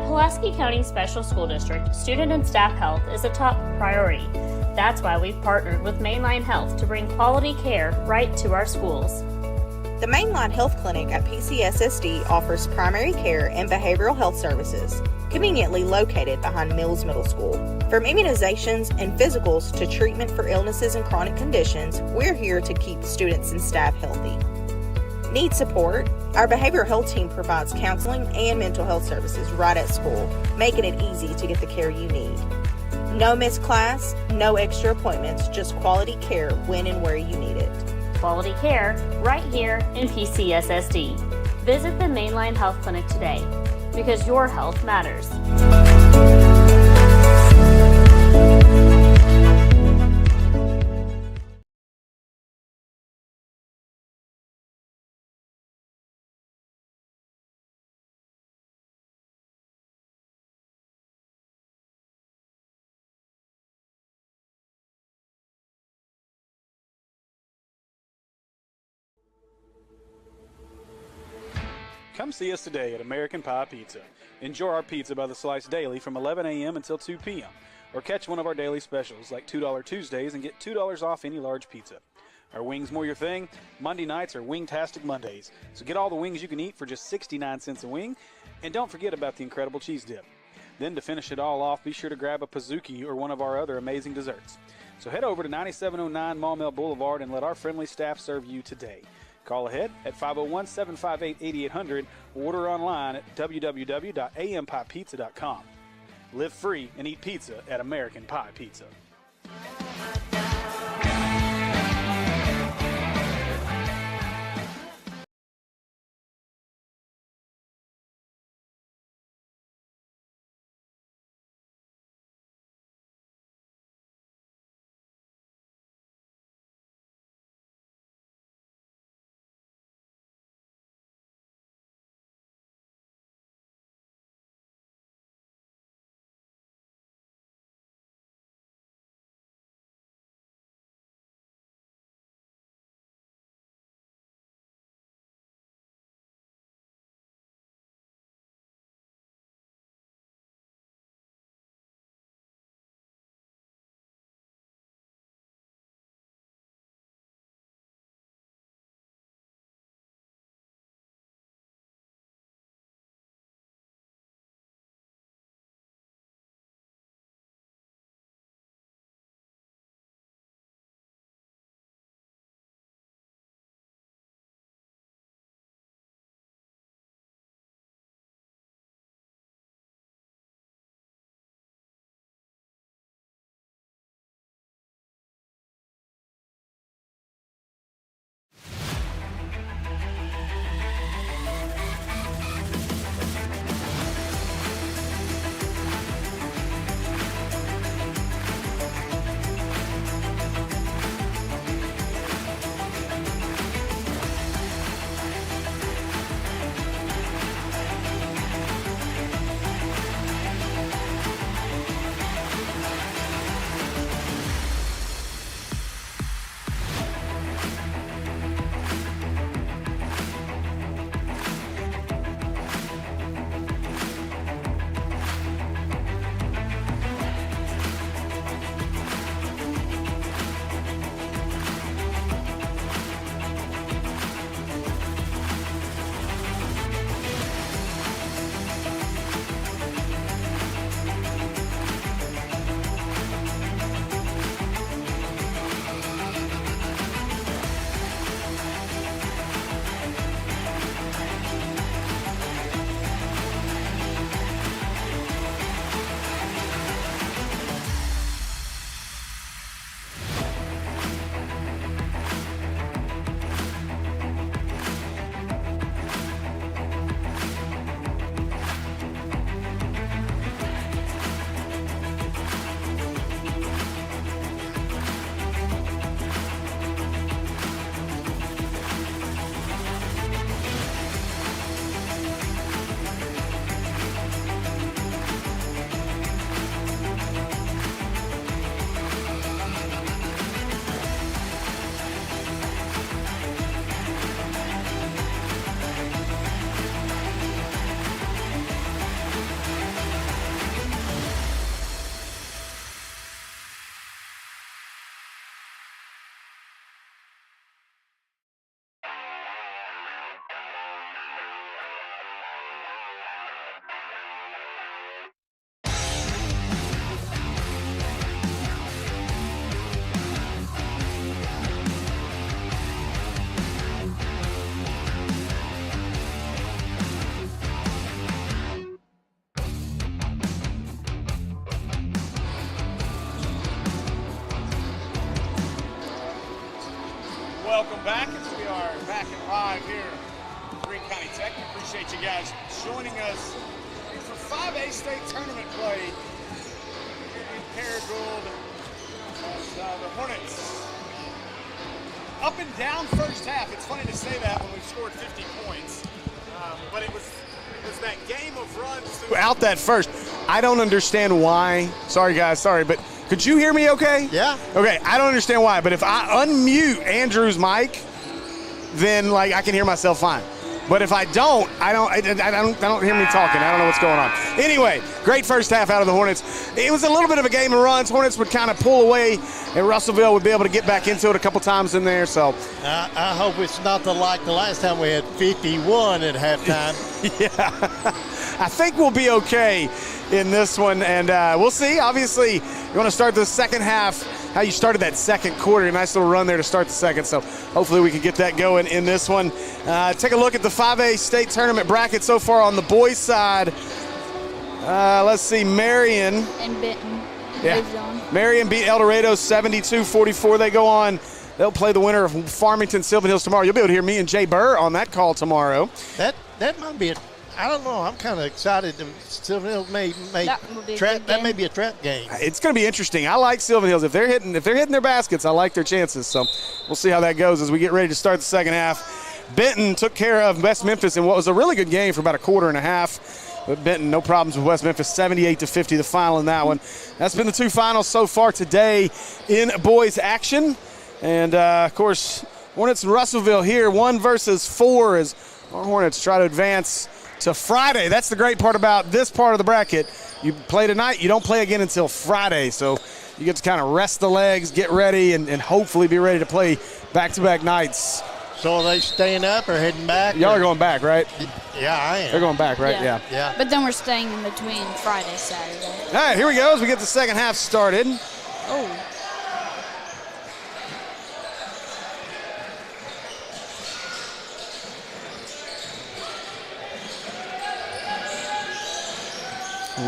Pulaski County Special School District, student and staff health is a top priority. That's why we've partnered with Mainline Health to bring quality care right to our schools. The Mainline Health Clinic at PCSSD offers primary care and behavioral health services, conveniently located behind Mills Middle School. From immunizations and physicals to treatment for illnesses and chronic conditions, we're here to keep students and staff healthy. Need support? Our behavioral health team provides counseling and mental health services right at school, making it easy to get the care you need. No missed class, no extra appointments, just quality care when and where you need it. Quality care right here in PCSSD. Visit the Mainline Health Clinic today, because your health matters. Come see us today at American Pie Pizza. Enjoy our pizza by the slice daily from 11 a.m. until 2 p.m. Or catch one of our daily specials like $2 Tuesdays and get $2 off any large pizza. Are wings more your thing? Monday nights are Wingtastic Mondays. So get all the wings you can eat for just 69 cents a wing. And don't forget about the incredible cheese dip. Then to finish it all off, be sure to grab a Pizookie or one of our other amazing desserts. So head over to 9709 Maumelle Boulevard and let our friendly staff serve you today. Call ahead at 501-758-8800 or order online at www.ampiepizza.com. Live free and eat pizza at American Pie Pizza. welcome back as we are back and live here at Greene County Tech. We appreciate you guys joining us for 5A state tournament play here in Paragould. As the Hornets up and down first half. It's funny to say that when we've scored 50 points, but it was that game of runs throughout that first. I don't understand why. Sorry, guys. Sorry, but could you hear me okay? Yeah. Okay, I don't understand why, but if I unmute Andrew's mic, then like I can hear myself fine. But if I don't, I don't hear me talking. I don't know what's going on. Anyway, great first half out of the Hornets. It was a little bit of a game of runs. Hornets would kind of pull away, and Russellville would be able to get back into it a couple times in there. So I hope it's not like the last time we had 51 at halftime. yeah, I think we'll be okay in this one, and we'll see. Obviously, you want to start the second half how you started that second quarter. A nice little run there to start the second, so hopefully we can get that going in this one. Take a look at the 5A state tournament bracket so far on the boys' side. Let's see, Marion. And Benton. Yeah. Marion beat El Dorado 72-44. They go on. They'll play the winner of Farmington Sylvan Hills tomorrow. You'll be able to hear me and Jay Burr on that call tomorrow. That might be I don't know. I'm kind of excited. Sylvan Hills may that may be a trap game. It's going to be interesting. I like Sylvan Hills. If they're hitting their baskets, I like their chances. So we'll see how that goes as we get ready to start the second half. Benton took care of West Memphis in what was a really good game for about a quarter and a half. But Benton, no problems with West Memphis, 78-50, the final in that one. That's been the two finals so far today in boys action. And, of course, Hornets and Russellville here, 1 versus 4 as our Hornets try to advance to Friday. That's the great part about this part of the bracket. You play tonight, you don't play again until Friday. So you get to kind of rest the legs, get ready, and hopefully be ready to play back-to-back nights. So are they staying up or heading back? Y'all are going back, right? Yeah, I am. They're going back, right? Yeah. But then we're staying in between Friday, Saturday. All right, here we go as we get the second half started. Oh.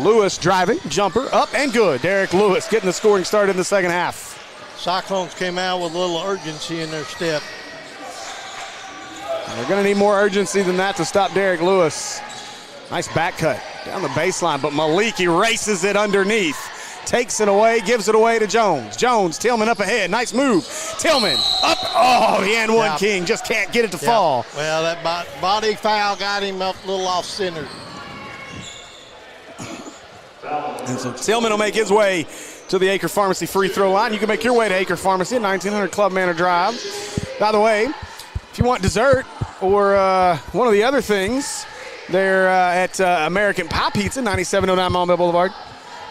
Lewis driving, jumper, up and good. Derek Lewis getting the scoring started in the second half. Cyclones came out with a little urgency in their step. They're going to need more urgency than that to stop Derek Lewis. Nice back cut down the baseline, but Malik erases it underneath. Takes it away, gives it away to Jones. Jones, Tillman up ahead. Nice move. Tillman up. Oh, the and one king just can't get it to fall. Well, that body foul got him up a little off center. And so Tillman will make his way to the Achor Pharmacy free throw line. You can make your way to Achor Pharmacy at 1900 Club Manor Drive. By the way, if you want dessert or one of the other things, they're at American Pie Pizza, 9709 Maumelle Boulevard.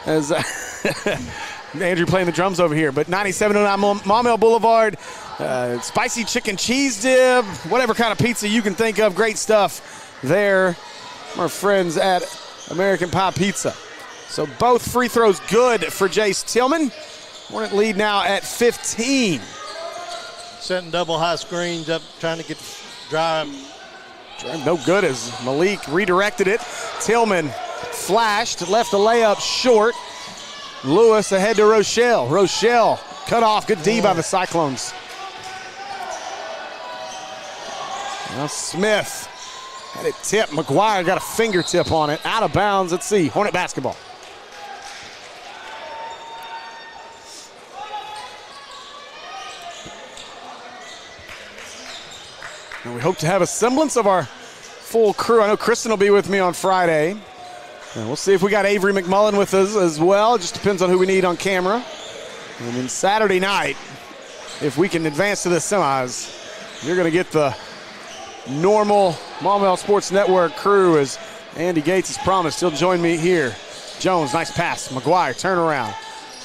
As Andrew playing the drums over here, but 9709 Maumelle Boulevard, spicy chicken cheese dip, whatever kind of pizza you can think of, great stuff there. Our friends at American Pie Pizza. So both free throws good for Jace Tillman. Hornet lead now at 15. Setting double high screens up, trying to get the drive. No good as Malik redirected it. Tillman flashed, left the layup short. Lewis ahead to Rochelle. Rochelle cut off, good D by the Cyclones. Now Smith had it tipped. McGuire got a fingertip on it. Out of bounds. Let's see. Hornet basketball. And we hope to have a semblance of our full crew. I know Kristen will be with me on Friday. And we'll see if we got Avery McMullen with us as well. It just depends on who we need on camera. And then Saturday night, if we can advance to the semis, you're going to get the normal Maumelle Sports Network crew as Andy Gates has promised. He'll join me here. Jones, nice pass. McGuire, turnaround.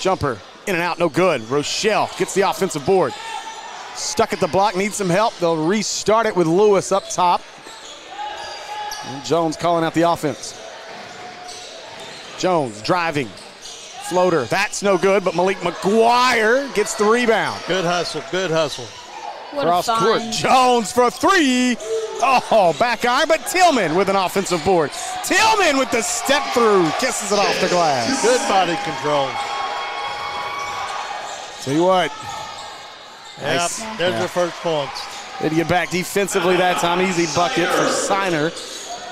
Jumper, in and out, no good. Rochelle gets the offensive board. Stuck at the block, needs some help. They'll restart it with Lewis up top. And Jones calling out the offense. Jones driving. Floater, that's no good, but Malik McGuire gets the rebound. Good hustle, good hustle. Cross court, Jones for three. Oh, back iron, but Tillman with an offensive board. Tillman with the step through, kisses it off the glass. Good body control. Tell you what, Nice. Yep, there's the first points. Did get back defensively that time. Easy bucket for Signer.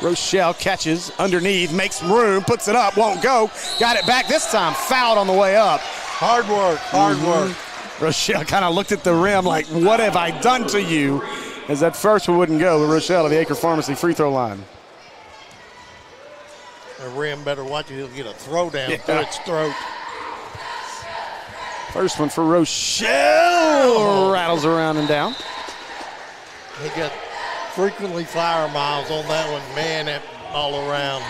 Rochelle catches underneath, makes room, puts it up, won't go. Got it back this time. Fouled on the way up. Hard work, hard work. Rochelle kind of looked at the rim like, what have I done to you? As that first one wouldn't go. But Rochelle to the Achor Pharmacy free throw line. The rim better watch it. He'll get a throwdown through its throat. First one for Rochelle. Rattles around and down. He got frequently flyer miles on that one. Man, that all around.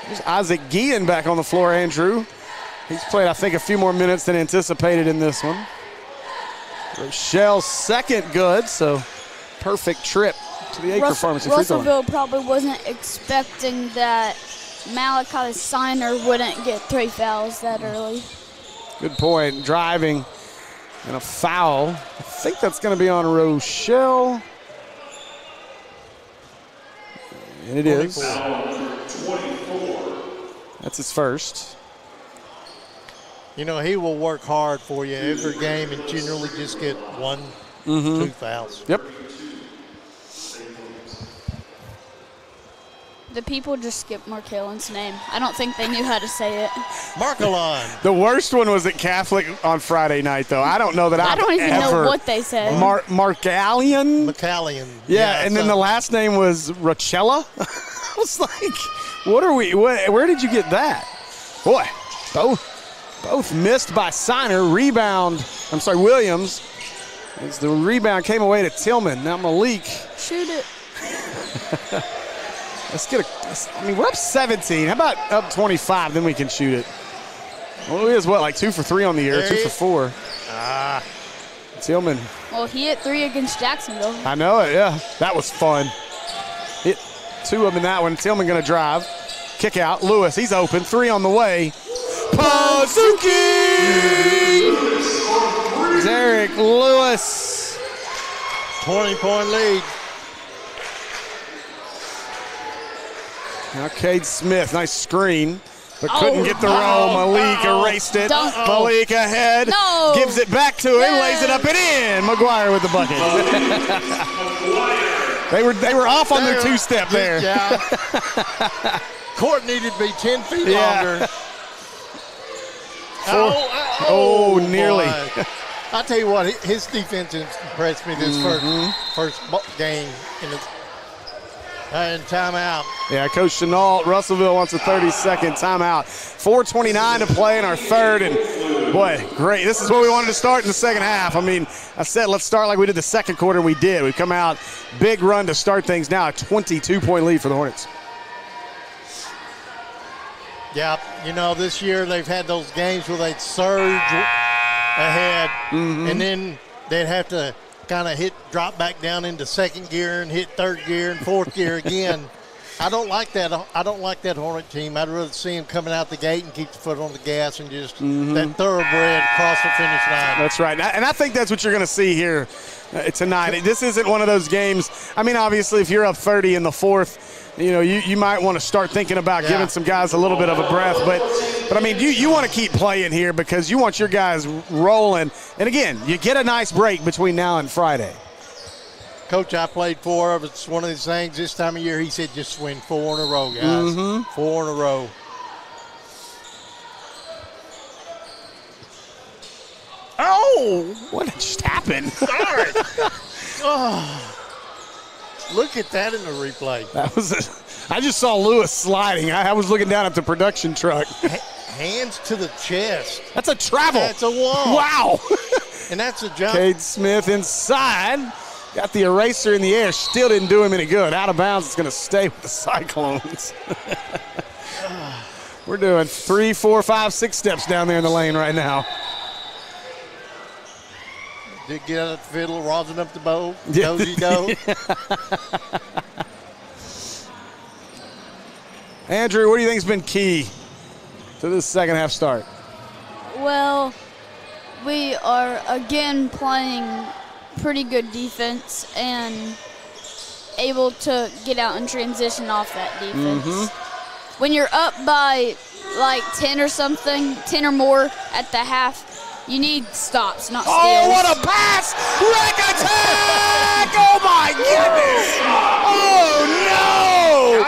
There's Isaac Guillen back on the floor, Andrew. He's played, I think, a few more minutes than anticipated in this one. Rochelle's second good, so perfect trip to the Achor Pharmacy free throw line. Russellville probably wasn't expecting that Malachi Signer wouldn't get 3 fouls that early. Good point. Driving and a foul. I think that's going to be on Rochelle. And it is. That's his first. You know, he will work hard for you every game and generally just get 1, 2 fouls. Yep. The people just skipped Markellen's name. I don't think they knew how to say it. Markelon. The worst one was at Catholic on Friday night, though. I don't know that I don't even know what they said. Marcallion? McCallion. Yeah, and then the last name was Rochella. I was like, what are we, where did you get that? Boy, both missed by Signer. Williams. As the rebound came away to Tillman. Now Malik. Shoot it. We're up 17. How about up 25? Then we can shoot it. Well, it is like 2 for 3 on the year, 2 for 4. Tillman. Well, he hit 3 against Jacksonville. I know it, yeah. That was fun. Hit 2 of them in that one. Tillman going to drive. Kick out. Lewis, he's open. 3 on the way. Pazuki! Derek Lewis. 20-point lead. Now Cade Smith, nice screen, but couldn't get the roll. Malik erased it. Malik ahead, gives it back to him, lays it up and in. McGuire with the bucket. They were off on their 2-step there. Yeah. Court needed to be 10 feet longer. Nearly. I'll tell you what, his defense impressed me this first game in timeout. Yeah, Coach Chenault, Russellville wants a 30-second timeout. 4:29 to play in our third, and boy, great. This is what we wanted to start in the second half. I mean, I said let's start like we did the second quarter, and we did. We come out, big run to start things now, a 22-point lead for the Hornets. Yeah, you know, this year they've had those games where they'd surge ahead, and then they'd have to kind of drop back down into second gear and hit third gear and fourth gear again. I don't like that. I don't like that Hornet team. I'd rather see them coming out the gate and keep the foot on the gas and just that thoroughbred across the finish line. That's right. And I think that's what you're going to see here tonight. This isn't one of those games. I mean, obviously, if you're up 30 in the fourth, you know, you might want to start thinking about giving some guys a little bit of a breath. But I mean, you want to keep playing here because you want your guys rolling. And, again, you get a nice break between now and Friday. Coach, I played 4 of it. It's one of these things this time of year. He said just win 4 in a row, guys. 4 in a row. Oh, what just happened? Sorry. Look at that in the replay. I just saw Lewis sliding. I was looking down at the production truck. Hands to the chest. That's a travel. That's a wall. Wow. And that's a jump. Cade Smith inside. Got the eraser in the air. Still didn't do him any good. Out of bounds. It's going to stay with the Cyclones. We're doing 3, 4, 5, 6 steps down there in the lane right now. Did get out of the fiddle, rosin up the bow, dozy-do. Andrew, what do you think has been key to this second half start? Well, we are again playing pretty good defense and able to get out and transition off that defense. When you're up by like 10 or something, 10 or more at the half, You need stops, not steals. Oh, what a pass! Rack attack! Oh, my goodness! Oh, no!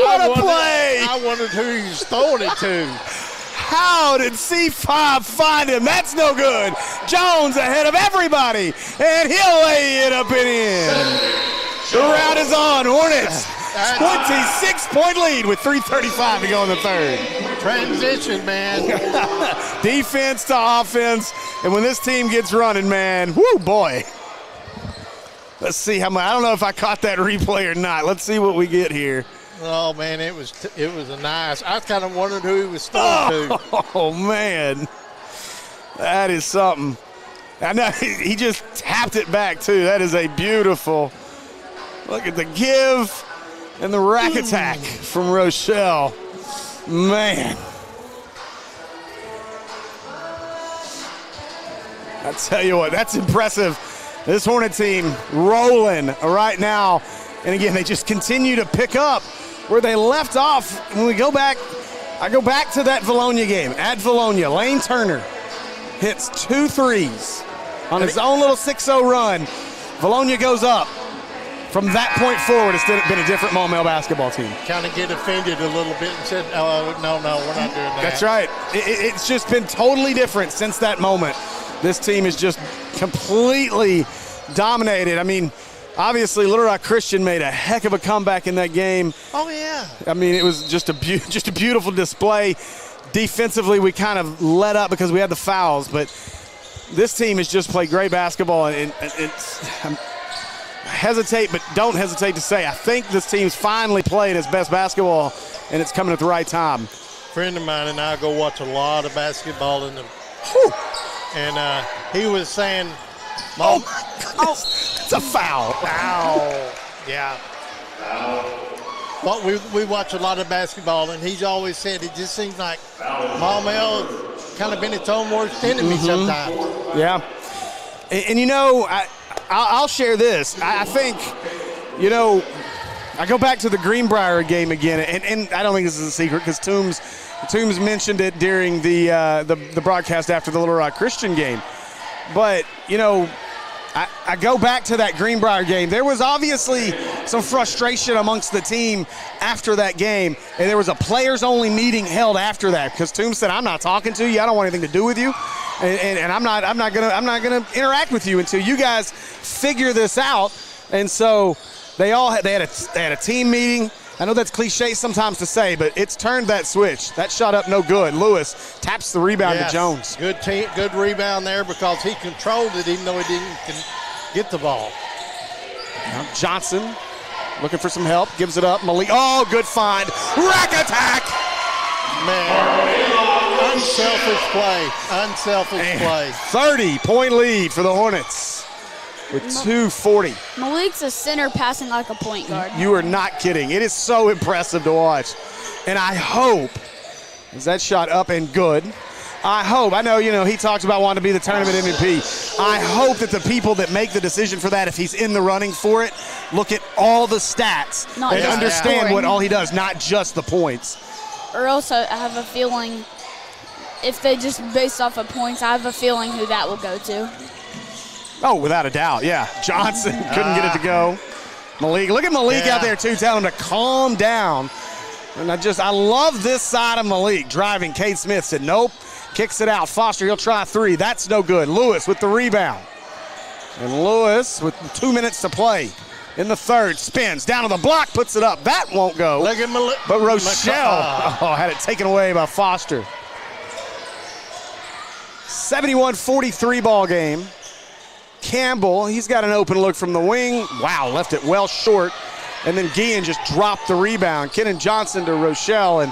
What a play! I wondered who he was throwing it to. How did C5 find him? That's no good. Jones ahead of everybody, and he'll lay it up and in. The round is on. Hornets, 26-point lead with 3:35 to go in the third. Transition, man. Defense to offense, and when this team gets running, man, whoo, boy. Let's see how much. I don't know if I caught that replay or not. Let's see what we get here. Oh, man, it was a nice. I kind of wondered who he was throwing to. Oh, man. That is something. I know he just tapped it back, too. That is a beautiful. Look at the give and the rack attack from Rochelle. Man. I tell you what, that's impressive. This Hornet team rolling right now. And again, they just continue to pick up where they left off. When we go back, I go back to that Valonia game. At Valonia, Lane Turner hits 2 threes on his own little 6-0 run. Valonia goes up. From that point forward, it's been a different Maumelle basketball team. Kind of get offended a little bit and said, oh, no, we're not doing that. That's right. It's just been totally different since that moment. This team is just completely dominated. I mean, obviously, Little Rock Christian made a heck of a comeback in that game. Oh, yeah. I mean, it was just a beautiful display. Defensively, we kind of let up because we had the fouls, but this team has just played great basketball, and hesitate, but don't hesitate to say, I think this team's finally played its best basketball, and it's coming at the right time. A friend of mine and I go watch a lot of basketball in the, and he was saying, oh my goodness, it's a foul. Foul. Yeah. But we watch a lot of basketball, and he's always said it just seems like Maumelle kind of been its own worst enemy sometimes. Yeah. And you know, I'll share this. I think, you know, I go back to the Greenbrier game again, and I don't think this is a secret because Toombs mentioned it during the broadcast after the Little Rock Christian game. But, you know, I go back to that Greenbrier game. There was obviously some frustration amongst the team after that game, and there was a players-only meeting held after that because Toombs said, "I'm not talking to you. I don't want anything to do with you, and I'm not gonna interact with you until you guys figure this out." And so they had a team meeting. I know that's cliche sometimes to say, but it's turned that switch. That shot up no good. Lewis taps the rebound to Jones. Good rebound there because he controlled it even though he didn't get the ball. Now Johnson looking for some help, gives it up. Malik, oh, good find. Rack attack! Man, unselfish play. 30-point lead for the Hornets with 2:40. Malik's a center passing like a point guard. You are not kidding. It is so impressive to watch. And I hope, is that shot up and good? I know, he talks about wanting to be the tournament MVP. I hope that the people that make the decision for that, if he's in the running for it, look at all the stats and understand what all he does, not just the points. Or else I have a feeling, if they just based off of points, I have a feeling who that will go to. Oh, without a doubt, yeah. Johnson couldn't get it to go. Malik, look at Malik out there, too, telling him to calm down. And I love this side of Malik driving. Cade Smith said, nope, kicks it out. Foster, he'll try 3. That's no good. Lewis with the rebound. And Lewis with 2 minutes to play in the third. Spins down to the block, puts it up. That won't go. Look at Malik. But Rochelle had it taken away by Foster. 71-43 ball game. Campbell, he's got an open look from the wing. Wow, left it well short. And then Guillen just dropped the rebound. Kenan Johnson to Rochelle, and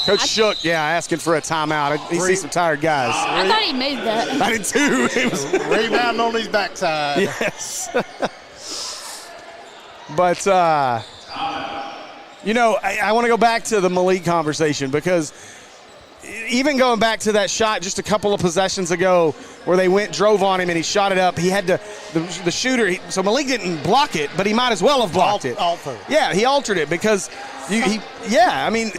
Coach Shook, asking for a timeout. He sees some tired guys. I thought he made that. I did too. It was rebounding on his backside. Yes. But, I want to go back to the Malik conversation because even going back to that shot just a couple of possessions ago where they drove on him and he shot it up, he had to, the shooter, so Malik didn't block it, but he might as well have blocked it. Yeah, he altered it because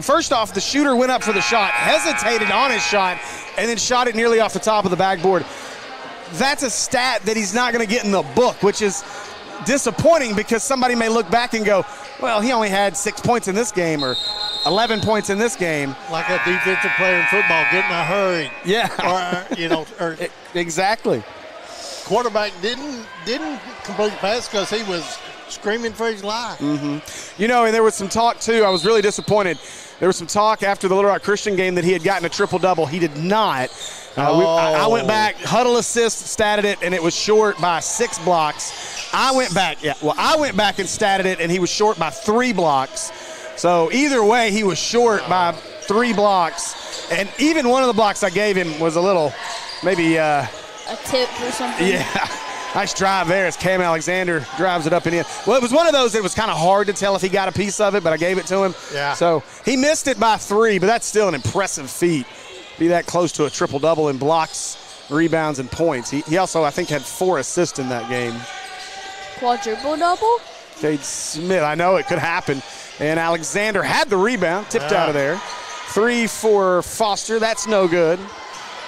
first off, the shooter went up for the shot, hesitated on his shot, and then shot it nearly off the top of the backboard. That's a stat that he's not going to get in the book, which is disappointing because somebody may look back and go, well, he only had 6 points in this game or 11 points in this game. Like a defensive player in football, get in a hurry. Yeah. Or exactly. Quarterback didn't complete the pass because he was screaming for his life. Mm-hmm. And there was some talk, too. I was really disappointed. There was some talk after the Little Rock Christian game that he had gotten a triple-double. He did not. I went back, huddle assist, statted it, and it was short by 6 blocks. I went back and statted it, and he was short by 3 blocks. So either way, he was short by 3 blocks. And even one of the blocks I gave him was a little, maybe a tip or something. Yeah. Nice drive there as Cam Alexander drives it up and in. Well, it was one of those that was kind of hard to tell if he got a piece of it, but I gave it to him. Yeah. So he missed it by 3, but that's still an impressive feat. Be that close to a triple-double in blocks, rebounds, and points. He also, I think, had 4 assists in that game. Quadruple-double? Cade Smith, I know it could happen. And Alexander had the rebound, tipped out of there. 3 for Foster, that's no good.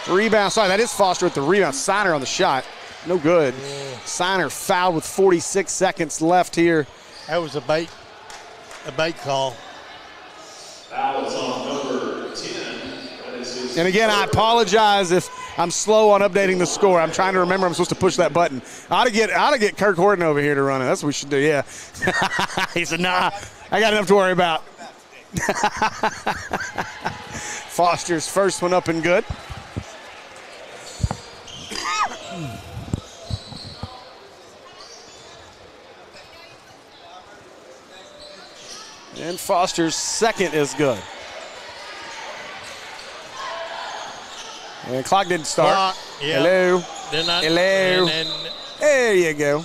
Rebound, sorry, that is Foster with the rebound. Signer on the shot. No good. Signer fouled with 46 seconds left here. That was a bait call. Foul is on number 10. And again, I apologize if I'm slow on updating the score. I'm trying to remember I'm supposed to push that button. I ought to get Kirk Horton over here to run it. That's what we should do, yeah. He said, nah, I got enough to worry about. Foster's first one up and good. And Foster's second is good. And clock didn't start. Yeah. Hello. Hello. There you go.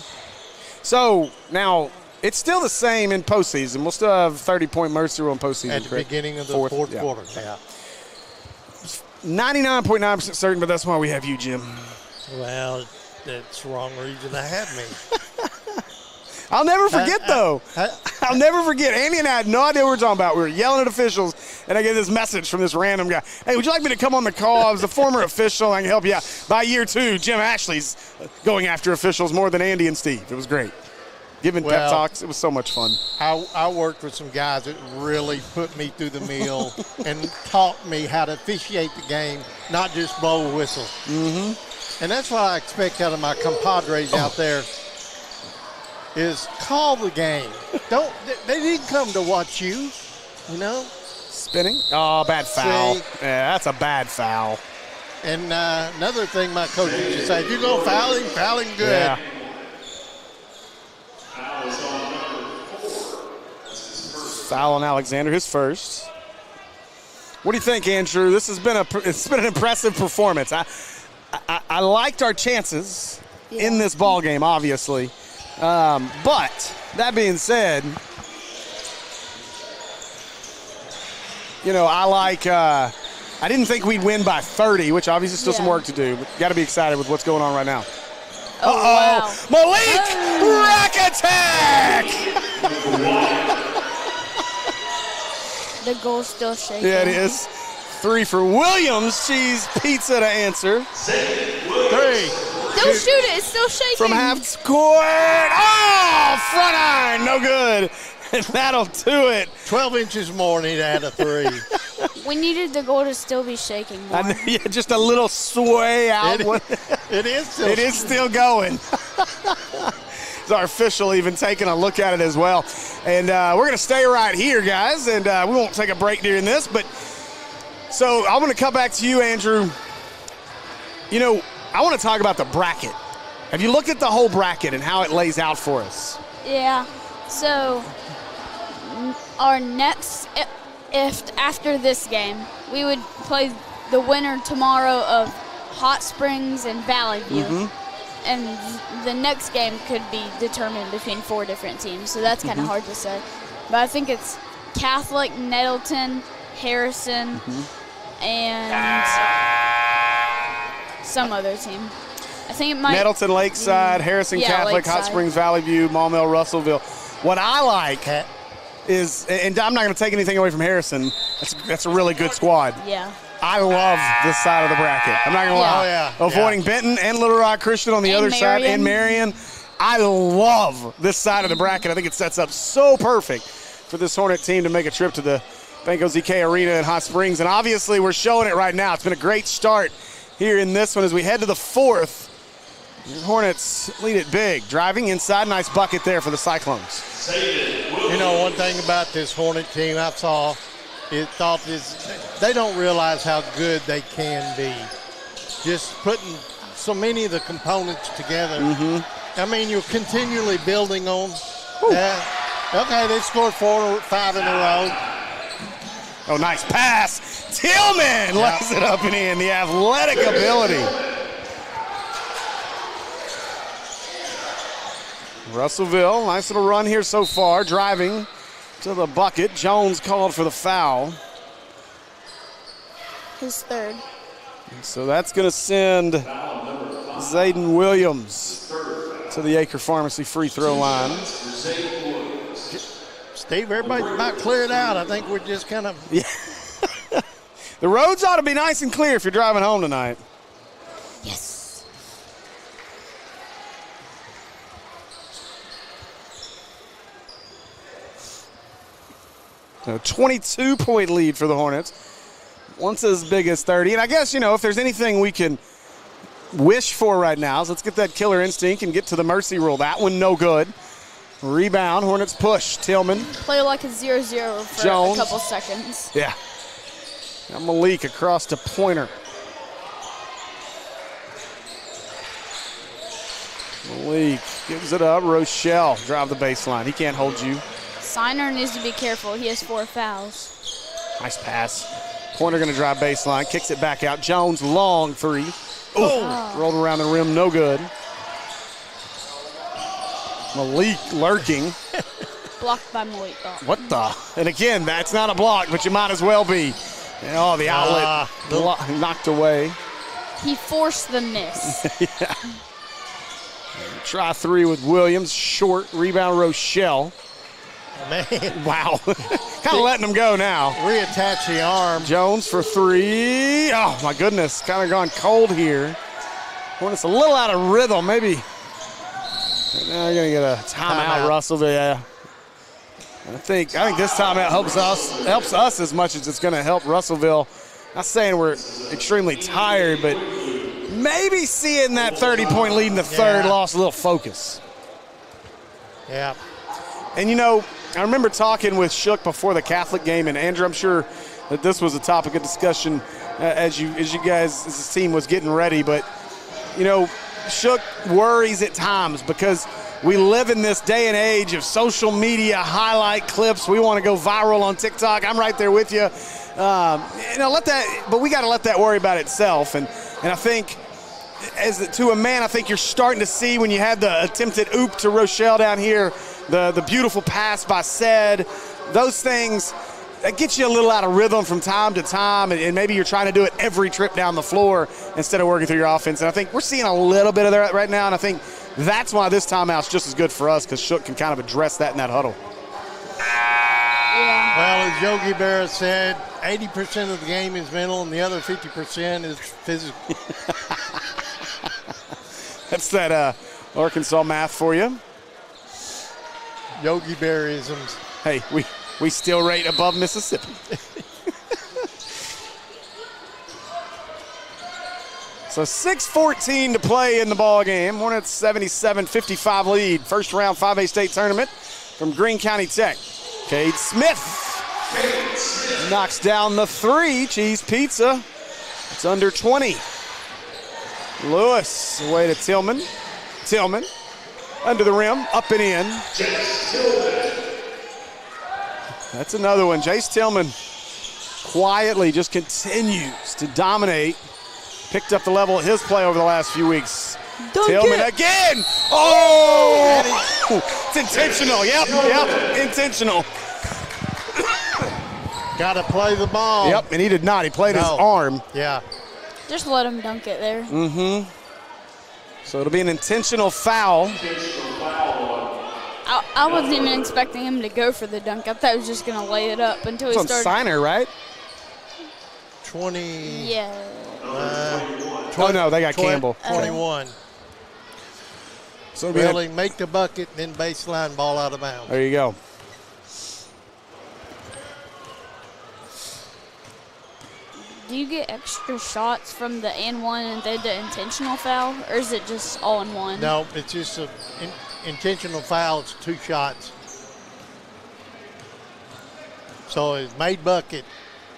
So now it's still the same in postseason. We'll still have 30-point Mercer rule in postseason. At the beginning of the fourth quarter. Yeah. 99.9% certain, but that's why we have you, Jim. Well, that's the wrong reason to have me. I'll never forget, though. I'll never forget. Andy and I had no idea what we were talking about. We were yelling at officials, and I get this message from this random guy. Hey, would you like me to come on the call? I was a former official. I can help you out. By year 2, Jim Ashley's going after officials more than Andy and Steve. It was great. Giving pep talks. It was so much fun. I worked with some guys that really put me through the mill and taught me how to officiate the game, not just blow a whistle. Mm-hmm. And that's what I expect out of my compadres out there. Is call the game. They didn't come to watch you, Spinning? Oh, bad foul. See? Yeah, that's a bad foul. And another thing my coach used to say, if you're going to foul him good. Yeah. Foul is on number 4. That's his first. Foul on Alexander, his first. What do you think, Andrew? It's been an impressive performance. I liked our chances in this ball game, obviously. But that being said, I didn't think we'd win by 30, which obviously still some work to do. But got to be excited with what's going on right now. Wow. Malik rack attack! The goal's still shaking. Yeah, it is. 3 for Williams. Cheese pizza to answer. 3. Don't shoot it. It's still shaking. From half court. Oh, front iron. No good. And that'll do it. 12 inches more and he'd had a 3. We needed the goal to still be shaking more. Yeah, just a little sway out. It is still going. It's our official even taking a look at it as well. And we're going to stay right here, guys. And we won't take a break during this. But so I want to come back to you, Andrew. I want to talk about the bracket. Have you looked at the whole bracket and how it lays out for us? Yeah. So our next, if after this game, we would play the winner tomorrow of Hot Springs and Valley View. Mm-hmm. And the next game could be determined between 4 different teams. So that's kind of hard to say. But I think it's Catholic, Nettleton, Harrison, and some other team. I think it might. Nettleton Lakeside, Harrison Catholic, Lakeside. Hot Springs Valley View, Maumelle, Russellville. What I like is, and I'm not going to take anything away from Harrison, that's a really good squad. Yeah. I love this side of the bracket. I'm not going to lie. Oh, yeah. Avoiding Benton and Little Rock Christian on the other side, and Marion. I love this side of the bracket. I think it sets up so perfect for this Hornet team to make a trip to the Banco ZK Arena in Hot Springs. And obviously, we're showing it right now. It's been a great start here in this one as we head to the fourth. The Hornets lead it big. Driving inside, nice bucket there for the Cyclones. You know, one thing about this Hornet team I saw, they don't realize how good they can be. Just putting so many of the components together. I mean, you're continually building on that. Okay, they scored 4 or 5 in a row. Oh, nice pass. Tillman lays it up and in. The athletic ability. Russellville, nice little run here so far. Driving to the bucket. Jones called for the foul. His third. So that's going to send Zayden Williams to the Achor Pharmacy free throw line. Steve, everybody's about cleared out. I think we're just kind of. Yeah. The roads ought to be nice and clear if you're driving home tonight. Yes. A 22-point lead for the Hornets. Once as big as 30. And I guess, you know, if there's anything we can wish for right now, so let's get that killer instinct and get to the mercy rule. That one no good. Rebound, Hornets push. Tillman. Play like a 0-0 for Jones. a couple seconds. Yeah. Now Malik across to Pointer. Malik gives it up. Rochelle drive the baseline. He can't hold you. Signer needs to be careful. He has 4 fouls. Nice pass. Pointer going to drive baseline. Kicks it back out. Jones, long three. Oh. Rolled around the rim. No good. Malik lurking. Blocked by Malik. What the? And again, that's not a block, but you might as well be. Oh, the outlet knocked away. He forced the miss. Yeah. Try three with Williams. Short. Rebound, Rochelle. Man. Wow. Kind of letting him go now. Reattach the arm. Jones for three. Oh, my goodness. Kind of gone cold here. Hornets a little out of rhythm. Maybe. Now you're going to get a timeout, Russellville. Yeah. I think this timeout helps us as much as it's going to help Russellville. Not saying we're extremely tired, but maybe seeing that 30-point lead in the third lost a little focus. Yeah. And, you know, I remember talking with Shook before the Catholic game, and Andrew, I'm sure that this was a topic of discussion as you guys, as this team was getting ready. But, you know, Shook worries at times because we live in this day and age of social media highlight clips. We want to go viral on TikTok. I'm right there with you. You know, but we got to let that worry about itself. And I think, to a man, I think you're starting to see when you had the attempted oop to Rochelle down here, the beautiful pass by Said, those things that get you a little out of rhythm from time to time, and maybe you're trying to do it every trip down the floor instead of working through your offense. And I think we're seeing a little bit of that right now, and I think that's why this timeout's just as good for us, because Shook can kind of address that in that huddle. Yeah. Well, as Yogi Berra said, 80% of the game is mental and the other 50% is physical. That's that Arkansas math for you. Yogi Berra-isms. Hey, we still rate above Mississippi. So 6:14 to play in the ball game. Hornets 77-55 lead. First round 5A state tournament from Greene County Tech. Cade Smith knocks down the three. Cheese pizza. It's under 20. Lewis away to Tillman. Tillman under the rim, up and in. That's another one. Jace Tillman quietly just continues to dominate. Picked up the level of his play over the last few weeks. Tillman again. Oh! It's intentional. Yep, intentional. Got to play the ball. Yep, and he did not. He played his arm. Yeah. Just let him dunk it there. Mm-hmm. So it'll be an intentional foul. I wasn't even expecting him to go for the dunk. I thought he was just going to lay it up until he It's started. on Signer, right? 20. Yeah. Oh, no, they got Campbell. 21. So it'll be Really, make the bucket, then baseline ball out of bounds. there you go. Do you get extra shots from the and one and then the intentional foul, or is it just all in one? No, it's just an intentional foul. It's 2 shots. So it made bucket,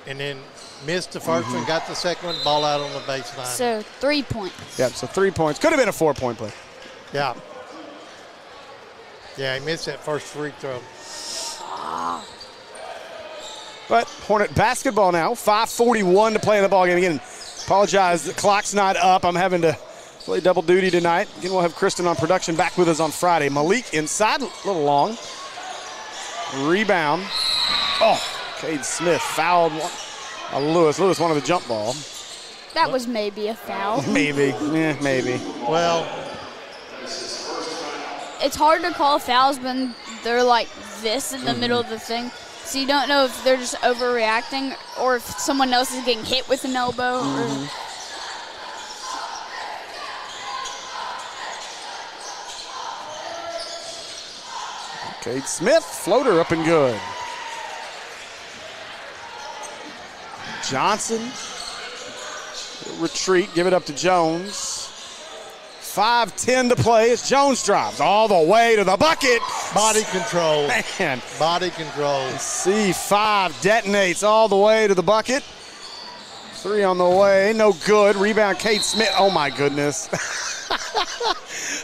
and then missed the first one, got the second one, ball out on the baseline. So 3 points. Yep, so 3 points. Could have been a 4-point play. Yeah. Yeah, he missed that first free throw. But Hornet basketball now. 5:41 to play in the ballgame. Again, apologize, the clock's not up. I'm having to play double duty tonight. Again, we'll have Kristen on production back with us on Friday. Malik inside, a little long. Rebound. Oh, Cade Smith fouled Lewis. Lewis wanted the jump ball. That was maybe a foul. Maybe. Yeah, maybe. Well, It's hard to call fouls when they're like this in the middle of the thing. So you don't know if they're just overreacting or if someone else is getting hit with an elbow. Or Cade Smith, floater up and good. Johnson, retreat, give it up to Jones. 5:10 to play as Jones drives all the way to the bucket. body control. Man, Body control. C5 detonates all the way to the bucket. 3 on the way, no good. Rebound, Cade Smith. Oh my goodness.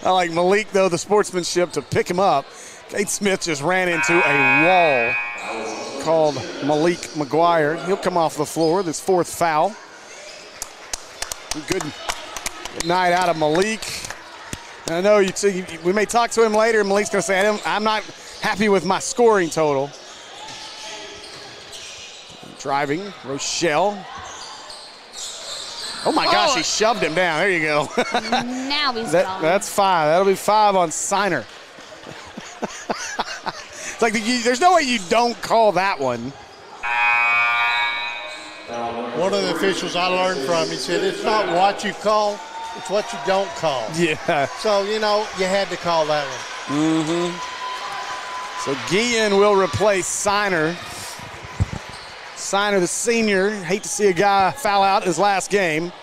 I like Malik though, the sportsmanship to pick him up. Cade Smith just ran into a wall called Malik McGuire. He'll come off the floor, this 4th foul. Good night out of Malik. And I know we may talk to him later. Malik's going to say, I'm not happy with my scoring total. Driving, Rochelle. Oh my gosh, he shoved him down. There you go. now he's gone. That's 5. That'll be 5 on Signer. It's like there's no way you don't call that one. One of the officials I learned from, he said, it's not what you call, it's what you don't call. Yeah. So, you had to call that one. So Guillen will replace Signer. Signer, the senior. Hate to see a guy foul out his last game.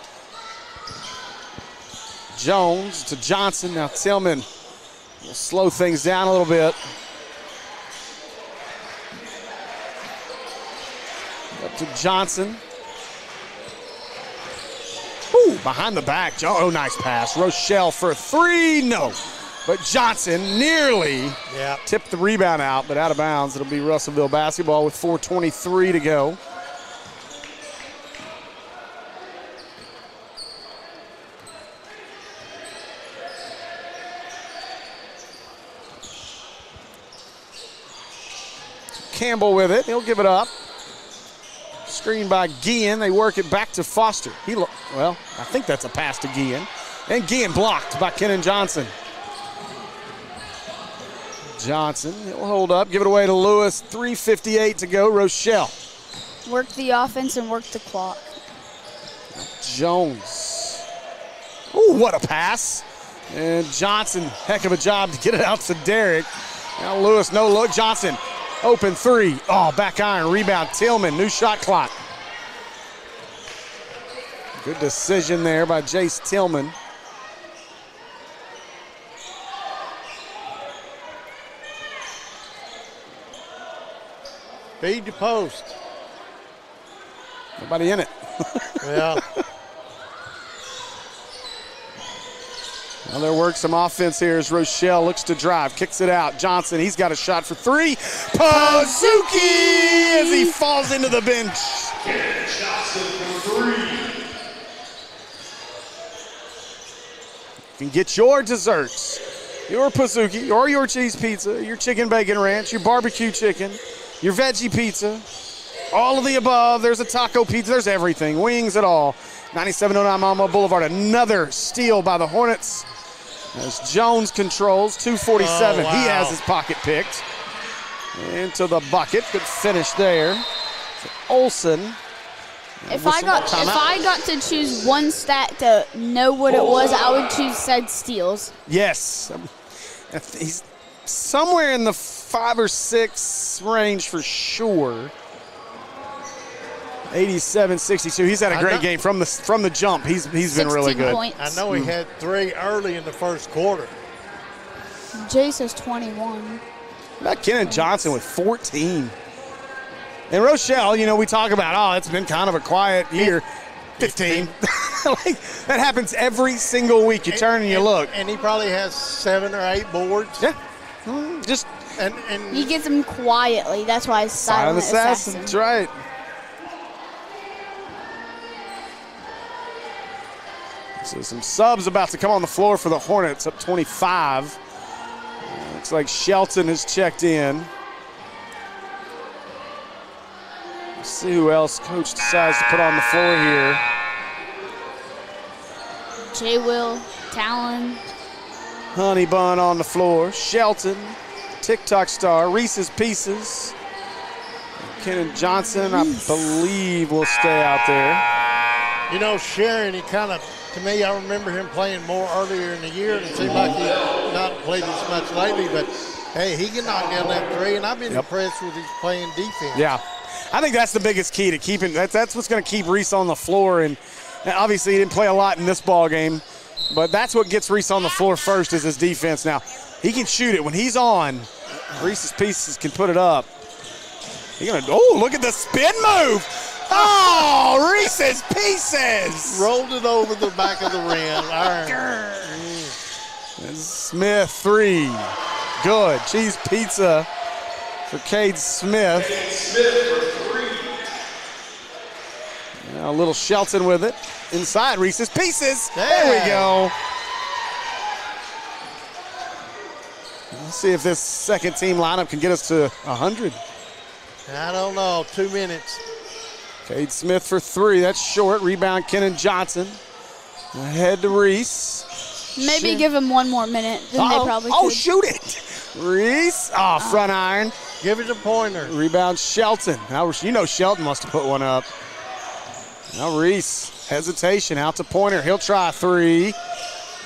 Jones to Johnson. Now Tillman will slow things down a little bit. Up to Johnson. Ooh, behind the back. Oh, nice pass. Rochelle for 3. No. But Johnson nearly tipped the rebound out, but out of bounds. It'll be Russellville basketball with 4:23 to go. Campbell with it. He'll give it up. Screen by Guillen. They work it back to Foster. I think that's a pass to Guillen. And Guillen blocked by Kenan Johnson. Johnson, he'll hold up, give it away to Lewis. 3:58 to go. Rochelle. Work the offense and work the clock. Jones. Ooh, what a pass. And Johnson, heck of a job to get it out to Derek. Now Lewis, no look. Johnson, open 3. Oh, back iron, rebound. Tillman, new shot clock. Good decision there by Jace Tillman. Feed the post. Nobody in it. Yeah. Well, there works some offense here as Rochelle looks to drive, kicks it out. Johnson, he's got a shot for 3. Pazuki as he falls into the bench. Johnson for 3. You can get your desserts, your Pazuki, or your cheese pizza, your chicken bacon ranch, your barbecue chicken, your veggie pizza, all of the above. There's a taco pizza. There's everything. Wings at all. 9709 Maumelle Boulevard. Another steal by the Hornets. As Jones controls, 2:47. Oh, wow. He has his pocket picked. Into the bucket. Good finish there. So Olsen. If I got to choose one stat to know what it was, I would choose said steals. Yes. He's somewhere in the 5 or 6 range for sure. 87-62. He's had a great game from the jump. He's been really good. Points. I know he had 3 early in the first quarter. Jay says 21. About Kenan Johnson with 14. And Rochelle, we talk about, it's been kind of a quiet year. 15. Like, that happens every single week. You turn and you look. And he probably has 7 or 8 boards. Yeah. Just and he gets them quietly. That's why he's silent assassin. That's right. So some subs about to come on the floor for the Hornets, up 25. Looks like Shelton has checked in. Let's see who else Coach decides to put on the floor here. Jay Will, Talon. Honey Bun on the floor. Shelton, TikTok star, Reese's Pieces. Kenan Johnson, I believe, will stay out there. Sharon, he kind of, to me, I remember him playing more earlier in the year, and it seemed like he not played as much lately, but, hey, he can knock down that 3, and I've been impressed with his playing defense. Yeah. I think that's the biggest key to keeping. That's what's going to keep Reese on the floor. And obviously, he didn't play a lot in this ball game, but that's what gets Reese on the floor first is his defense. Now, he can shoot it when he's on. Reese's Pieces can put it up. Look at the spin move. Oh, Reese's Pieces. Rolled it over the back of the rim. Smith 3. Good. Cheese pizza for Cade Smith. Now a little Shelton with it. Inside Reese's Pieces. There we go. Let's see if this second team lineup can get us to 100. I don't know. 2 minutes. Cade Smith for 3. That's short. Rebound Kenan Johnson. Ahead to Reese. Maybe give him 1 more minute. Then they probably could. Shoot it. Reese. Front iron. Give it a pointer. Rebound Shelton. Now, Shelton must have put one up. Now Reese. Hesitation. Out to Pointer. He'll try a 3.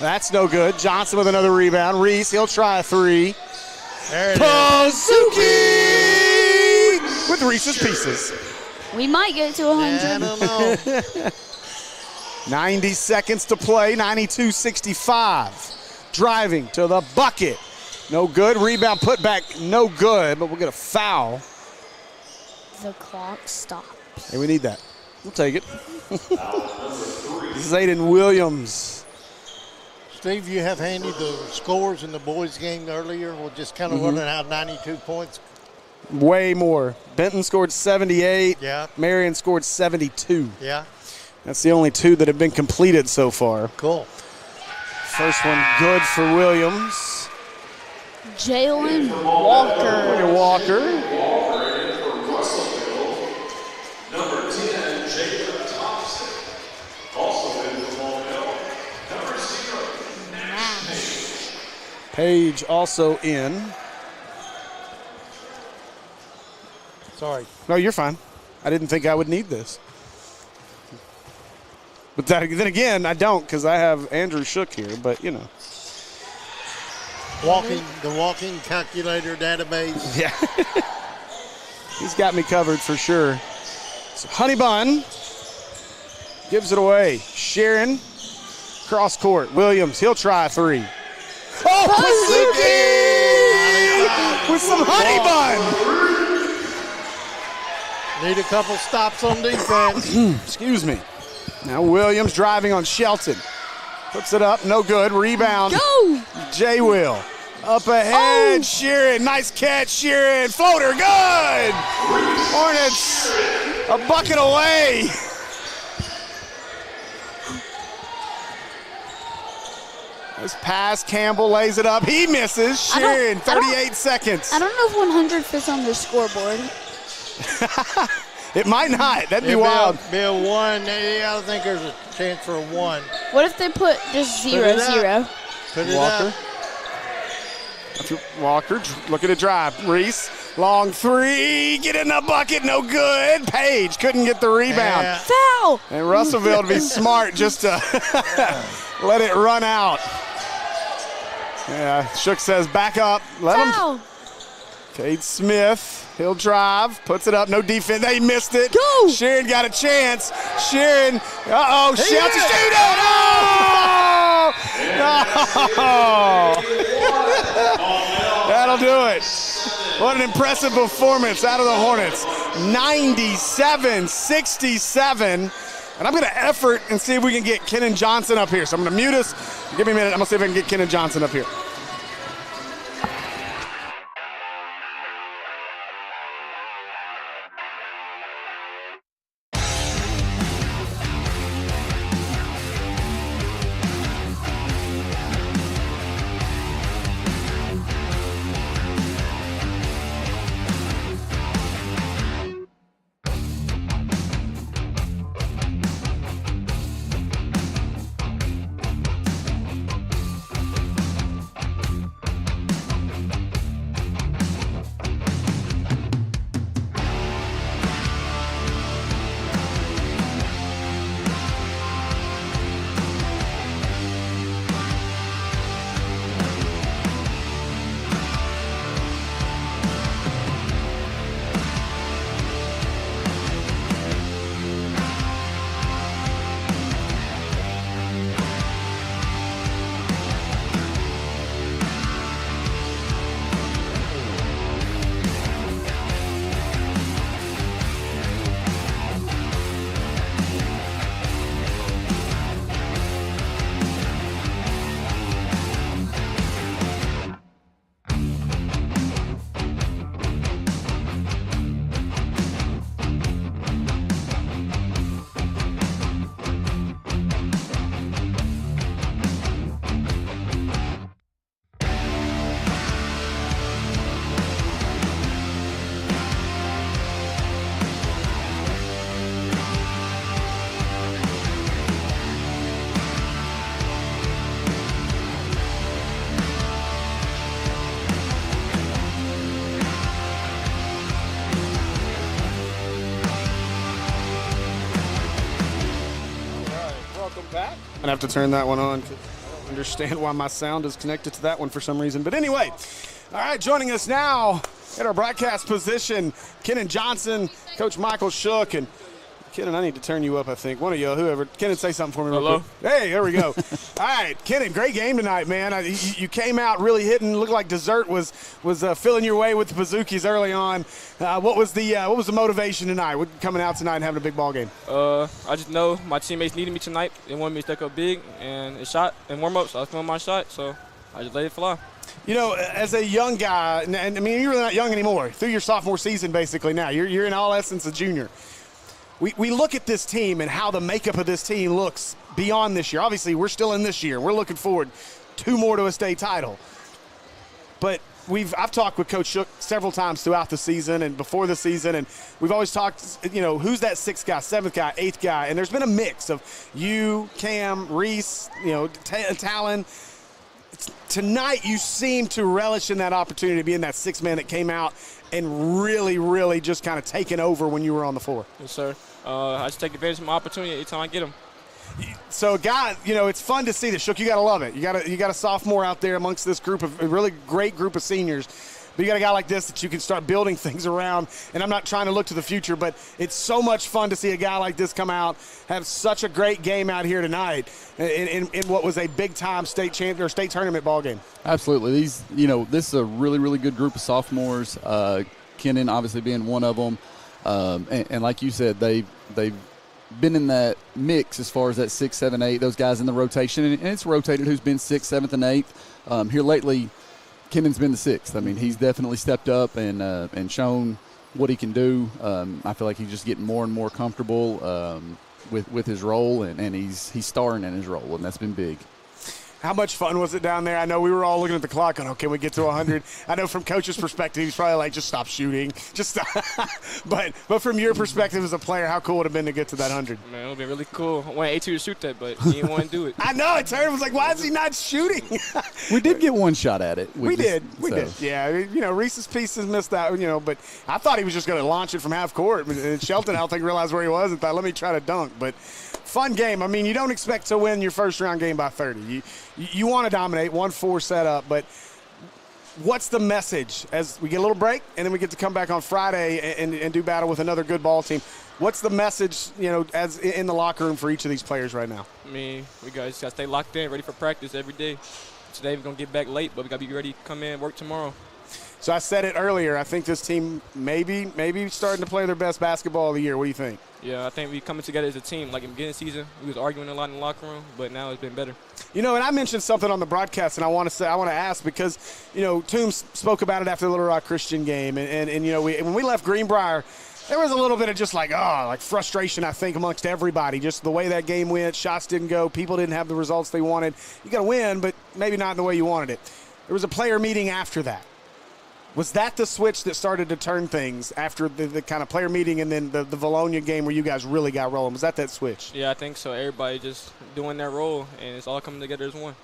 That's no good. Johnson with another rebound. Reese. He'll try a 3. There it Pazuki with Reese's Pieces. We might get to 100. Yeah, I don't know. 90 seconds to play. 92-65. Driving to the bucket. No good. Rebound put back. No good, but we'll get a foul. The clock stops. Hey, we need that. We'll take it. This is Aiden Williams. Steve, you have handy the scores in the boys' game earlier. We'll just kind of running out 92 points. Way more. Benton scored 78. Yeah. Marion scored 72. Yeah. That's the only 2 that have been completed so far. Cool. First one good for Williams. Jalen Walker. Look at Walker. Number 10, Jacob Thompson. Also in the Maumelle. Number 0. Page also in. Sorry. No, you're fine. I didn't think I would need this. But then again, I don't because I have Andrew Shook here, but The walking calculator database. Yeah. He's got me covered for sure. So Honey Bun gives it away. Sharon, cross court. Williams, he'll try a 3. Oh, Pazuki with some Honey Bun. Need a couple stops on defense. Excuse me. Now Williams driving on Shelton. Puts it up, no good. Rebound. Go! Jay Will. Up ahead, Sheeran. Nice catch, Sheeran. Floater, good! Hornets a bucket away. This pass, Campbell lays it up. He misses. Sheeran, 38 seconds. I don't know if 100 fits on their scoreboard. It might not. That'd be It'll wild. Be a 1. Yeah, I think there's a chance for a 1. What if they put just 0-0? Put it Walker. up. Walker looking to drive. Reese, long three. Get in the bucket. No good. Page couldn't get the rebound. Yeah. Foul! And Russellville to be smart just to let it run out. Yeah, Shook says back up. Let him. Foul! Cade Smith, he'll drive, puts it up, no defense. They missed it. Go! Sharon got a chance. Sharon, shouts to shoot it. Oh! That'll do it. What an impressive performance out of the Hornets. 97-67. And I'm going to effort and see if we can get Kenan Johnson up here. So I'm going to mute us. Give me a minute. I'm going to see if I can get Kenan Johnson up here. I'm gonna have to turn that one on because I don't understand why my sound is connected to that one for some reason. But anyway, all right, joining us now at our broadcast position, Kenan Johnson, Coach Michael Shook, and Kenan, I need to turn you up, I think. One of you, whoever. Kenan, say something for me real Hello? quick. Hey, there we go. All right, Kenan, great game tonight, man. You came out really hitting. Looked like dessert was filling your way with the Bazookies early on. What was the motivation tonight? Coming out tonight and having a big ball game? I just know my teammates needed me tonight. They wanted me to step up big, and it shot and warm up, so I was throwing my shot, so I just let it fly. You know, as a young guy, and I mean, you're really not young anymore. Through your sophomore season, basically now, you're in all essence a junior. We look at this team and how the makeup of this team looks beyond this year. Obviously, we're still in this year. We're looking forward 2 more to a state title. But I've talked with Coach Shook several times throughout the season and before the season, and we've always talked, you know, who's that 6th guy, 7th guy, 8th guy, and there's been a mix of you, Cam, Reese, you know, Talon. Tonight, you seem to relish in that opportunity to be in that 6th man that came out and really, really just kind of taking over when you were on the floor. Yes, sir. I just take advantage of my opportunity every time I get them. So, guy, you know, it's fun to see this. Shook, you got to love it. You got a sophomore out there amongst this group of a really great group of seniors. But you got a guy like this that you can start building things around. And I'm not trying to look to the future, but it's so much fun to see a guy like this come out, have such a great game out here tonight in what was a big-time state tournament ball game. Absolutely. This is a really, really good group of sophomores. Kenan obviously being one of them. And like you said, they've been in that mix as far as that 6, 7, 8, those guys in the rotation. And it's rotated who's been 6th, 7th, and 8th. Here lately, Kenan's been the 6th. I mean, he's definitely stepped up and shown what he can do. I feel like he's just getting more and more comfortable with his role, and he's starring in his role, and that's been big. How much fun was it down there? I know we were all looking at the clock going, oh, can we get to 100? I know from coach's perspective, he's probably like, just stop shooting. Just stop. But from your perspective as a player, how cool would it have been to get to that 100? Man, it would have been really cool. I wanted A2 to shoot that, but he didn't want to do it. I know. It's hurt. I was like, why is he not shooting? We did get one shot at it. We did. Yeah, Reese's Pieces missed that, but I thought he was just going to launch it from half court. And Shelton, I don't think, realized where he was and thought, let me try to dunk. But fun game. I mean, you don't expect to win your first round game by 30. You want to dominate, 1-4 setup, but what's the message as we get a little break and then we get to come back on Friday and do battle with another good ball team? What's the message, as in the locker room for each of these players right now? I mean, we guys got to stay locked in, ready for practice every day. Today we're going to get back late, but we got to be ready to come in and work tomorrow. So I said it earlier. I think this team maybe starting to play their best basketball of the year. What do you think? Yeah, I think we coming together as a team. Like in the beginning of the season, we was arguing a lot in the locker room, but now it's been better. And I mentioned something on the broadcast, and I want to ask because, Toombs spoke about it after the Little Rock Christian game, and when we left Greenbrier, there was a little bit of just like frustration, I think, amongst everybody. Just the way that game went, shots didn't go, people didn't have the results they wanted. You got to win, but maybe not in the way you wanted it. There was a player meeting after that. Was that the switch that started to turn things after the kind of player meeting and then the Valonia game where you guys really got rolling? Was that switch? Yeah, I think so. Everybody just doing their role, and it's all coming together as one.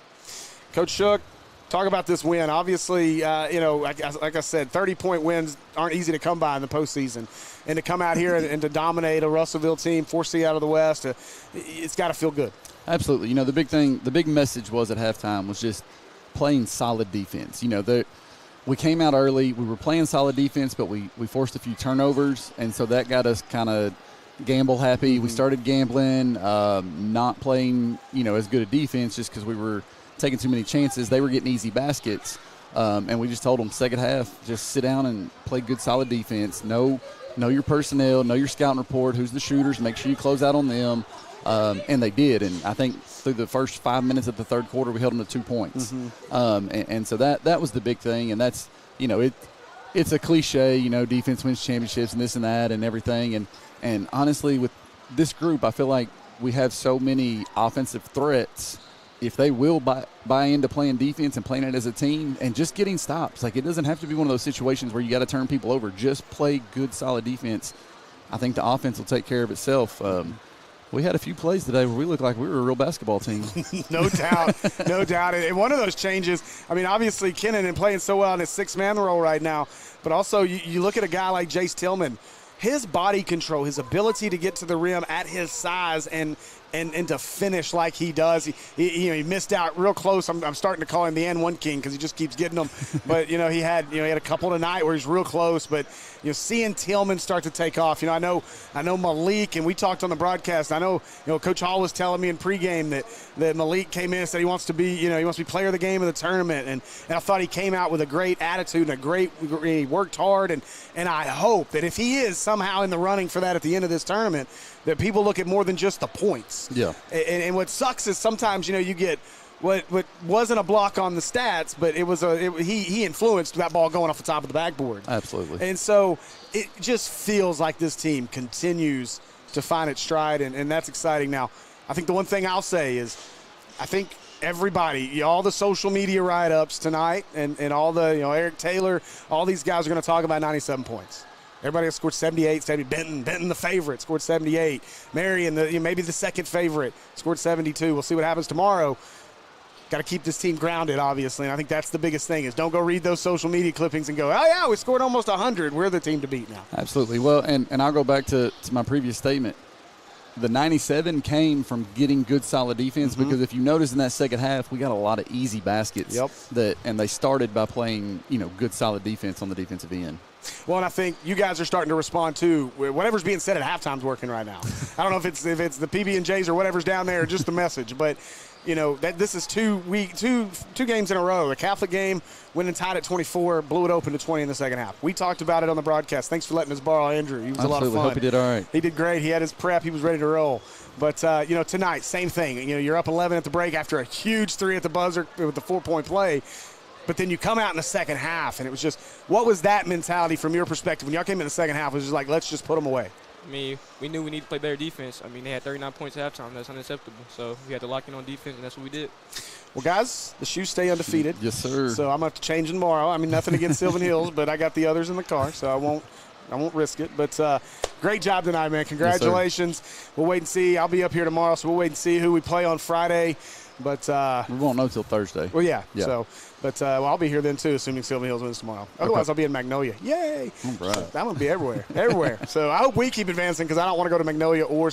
Coach Shook, talk about this win. Obviously, like I said, 30-point wins aren't easy to come by in the postseason. And to come out here and to dominate a Russellville team, 4C out of the West, it's got to feel good. Absolutely. The big message was at halftime was just playing solid defense. We came out early. We were playing solid defense, but we forced a few turnovers, and so that got us kind of gamble happy. We started gambling, not playing, as good a defense just because we were taking too many chances. They were getting easy baskets, and we just told them second half, just sit down and play good solid defense. Know your personnel, know your scouting report, who's the shooters, make sure you close out on them. And they did, and I think through the first 5 minutes of the third quarter, we held them to 2 points. And so that was the big thing, and that's, it's a cliche, defense wins championships and this and that and everything. And honestly, with this group, I feel like we have so many offensive threats. If they will buy into playing defense and playing it as a team and just getting stops, like it doesn't have to be one of those situations where you got to turn people over. Just play good, solid defense. I think the offense will take care of itself. We had a few plays today where we looked like we were a real basketball team. No doubt. And one of those changes, I mean, obviously Kennan is playing so well in his six-man role right now, but also you look at a guy like Jace Tillman, his body control, his ability to get to the rim at his size and to finish like he does. He missed out real close. I'm starting to call him the N1 King because he just keeps getting them. But he had a couple tonight where he's real close. But seeing Tillman start to take off. I know Malik, and we talked on the broadcast. I know Coach Hall was telling me in pregame that Malik came in and said he wants to be player of the game of the tournament. And I thought he came out with a great attitude and he worked hard. And I hope that if he is somehow in the running for that at the end of this tournament, that people look at more than just the points. Yeah. And what sucks is sometimes, you get what wasn't a block on the stats, but he influenced that ball going off the top of the backboard. Absolutely. And so it just feels like this team continues to find its stride, and that's exciting. Now, I think the one thing I'll say is I think everybody, all the social media write-ups tonight and all the, Eric Taylor, all these guys are going to talk about 97 points. Everybody has scored 78, 70. Benton, the favorite, scored 78. Marion, maybe the second favorite, scored 72. We'll see what happens tomorrow. Got to keep this team grounded, obviously, and I think that's the biggest thing is don't go read those social media clippings and go, oh, yeah, we scored almost 100. We're the team to beat now. Absolutely. Well, and I'll go back to my previous statement. The 97 came from getting good, solid defense because if you notice in that second half, we got a lot of easy baskets. Yep. And they started by playing, good, solid defense on the defensive end. Well, and I think you guys are starting to respond to whatever's being said at halftime's working right now. I don't know if it's the PB&Js or whatever's down there or just the message, but that this is two games in a row. The Catholic game, went and tied at 24, blew it open to 20 in the second half. We talked about it on the broadcast. Thanks for letting us borrow Andrew. He was a lot of fun. Hope he did all right. He did great. He had his prep. He was ready to roll. But tonight, same thing. You're up 11 at the break after a huge three at the buzzer with the 4-point play. But then you come out in the second half, and it was just, what was that mentality from your perspective? When y'all came in the second half, it was just like, let's just put them away. I mean, we knew we needed to play better defense. I mean, they had 39 points at halftime. That's unacceptable. So we had to lock in on defense, and that's what we did. Well, guys, the shoes stay undefeated. Yes, sir. So I'm going to have to change them tomorrow. I mean, nothing against Sylvan Hills, but I got the others in the car, so I won't risk it. But great job tonight, man. Congratulations. Yes, we'll wait and see. I'll be up here tomorrow, so we'll wait and see who we play on Friday. But we won't know till Thursday. Well, yeah. So, but I'll be here then too, assuming Sylvan Hills wins tomorrow. Otherwise, I'll be in Magnolia. Yay! All right. I'm gonna be everywhere. So I hope we keep advancing because I don't want to go to Magnolia or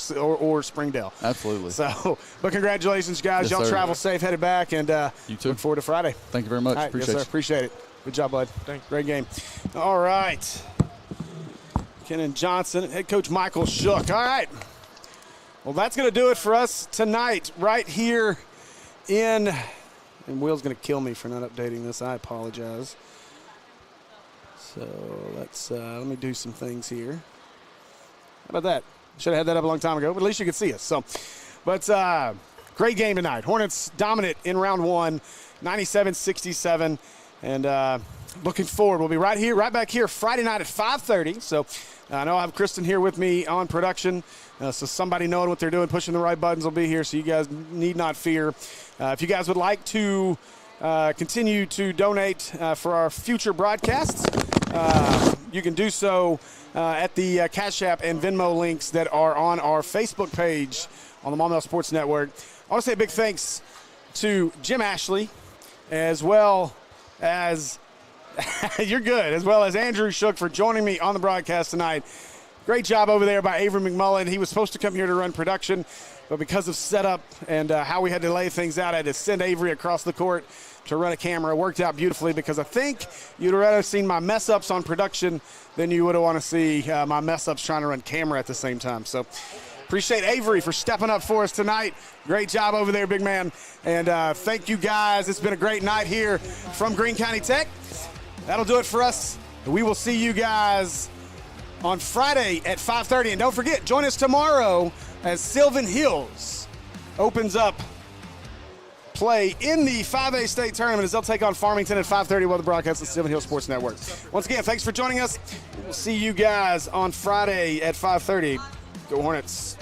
Springdale. Absolutely. So, but congratulations, guys. Yes, Y'all sir. travel safe, headed back, and you too. Look forward to Friday. Thank you very much. All right, Appreciate yes, sir. it. Appreciate it. Good job, bud. Thanks. Great game. All right. Kenan Johnson, head coach Michael Shook. All right. Well, that's going to do it for us tonight right here and Will's going to kill me for not updating this. I apologize. So let me do some things here. How about that? Should have had that up a long time ago, but at least you could see us. So, but great game tonight. Hornets dominant in round one, 97-67. And looking forward, we'll be right back here Friday night at 5:30. So I know I have Kristen here with me on production. So somebody knowing what they're doing, pushing the right buttons will be here. So you guys need not fear. If you guys would like to continue to donate for our future broadcasts, you can do so at the Cash App and Venmo links that are on our Facebook page on the Maumelle Sports Network. I want to say a big thanks to Jim Ashley, as well as you're good, as well as Andrew Shook for joining me on the broadcast tonight. Great job over there by Avery McMullen. He was supposed to come here to run production, but because of setup and how we had to lay things out, I had to send Avery across the court to run a camera. It worked out beautifully because I think you'd have rather seen my mess-ups on production than you would have want to see my mess-ups trying to run camera at the same time. So appreciate Avery for stepping up for us tonight. Great job over there, big man. And thank you, guys. It's been a great night here from Greene County Tech. That'll do it for us. We will see you guys on Friday at 5:30. And don't forget, join us tomorrow as Sylvan Hills opens up play in the 5A state tournament as they'll take on Farmington at 5:30 while the broadcast of the Sylvan Hills Sports Network. Once again, thanks for joining us. We'll see you guys on Friday at 5:30. Go Hornets.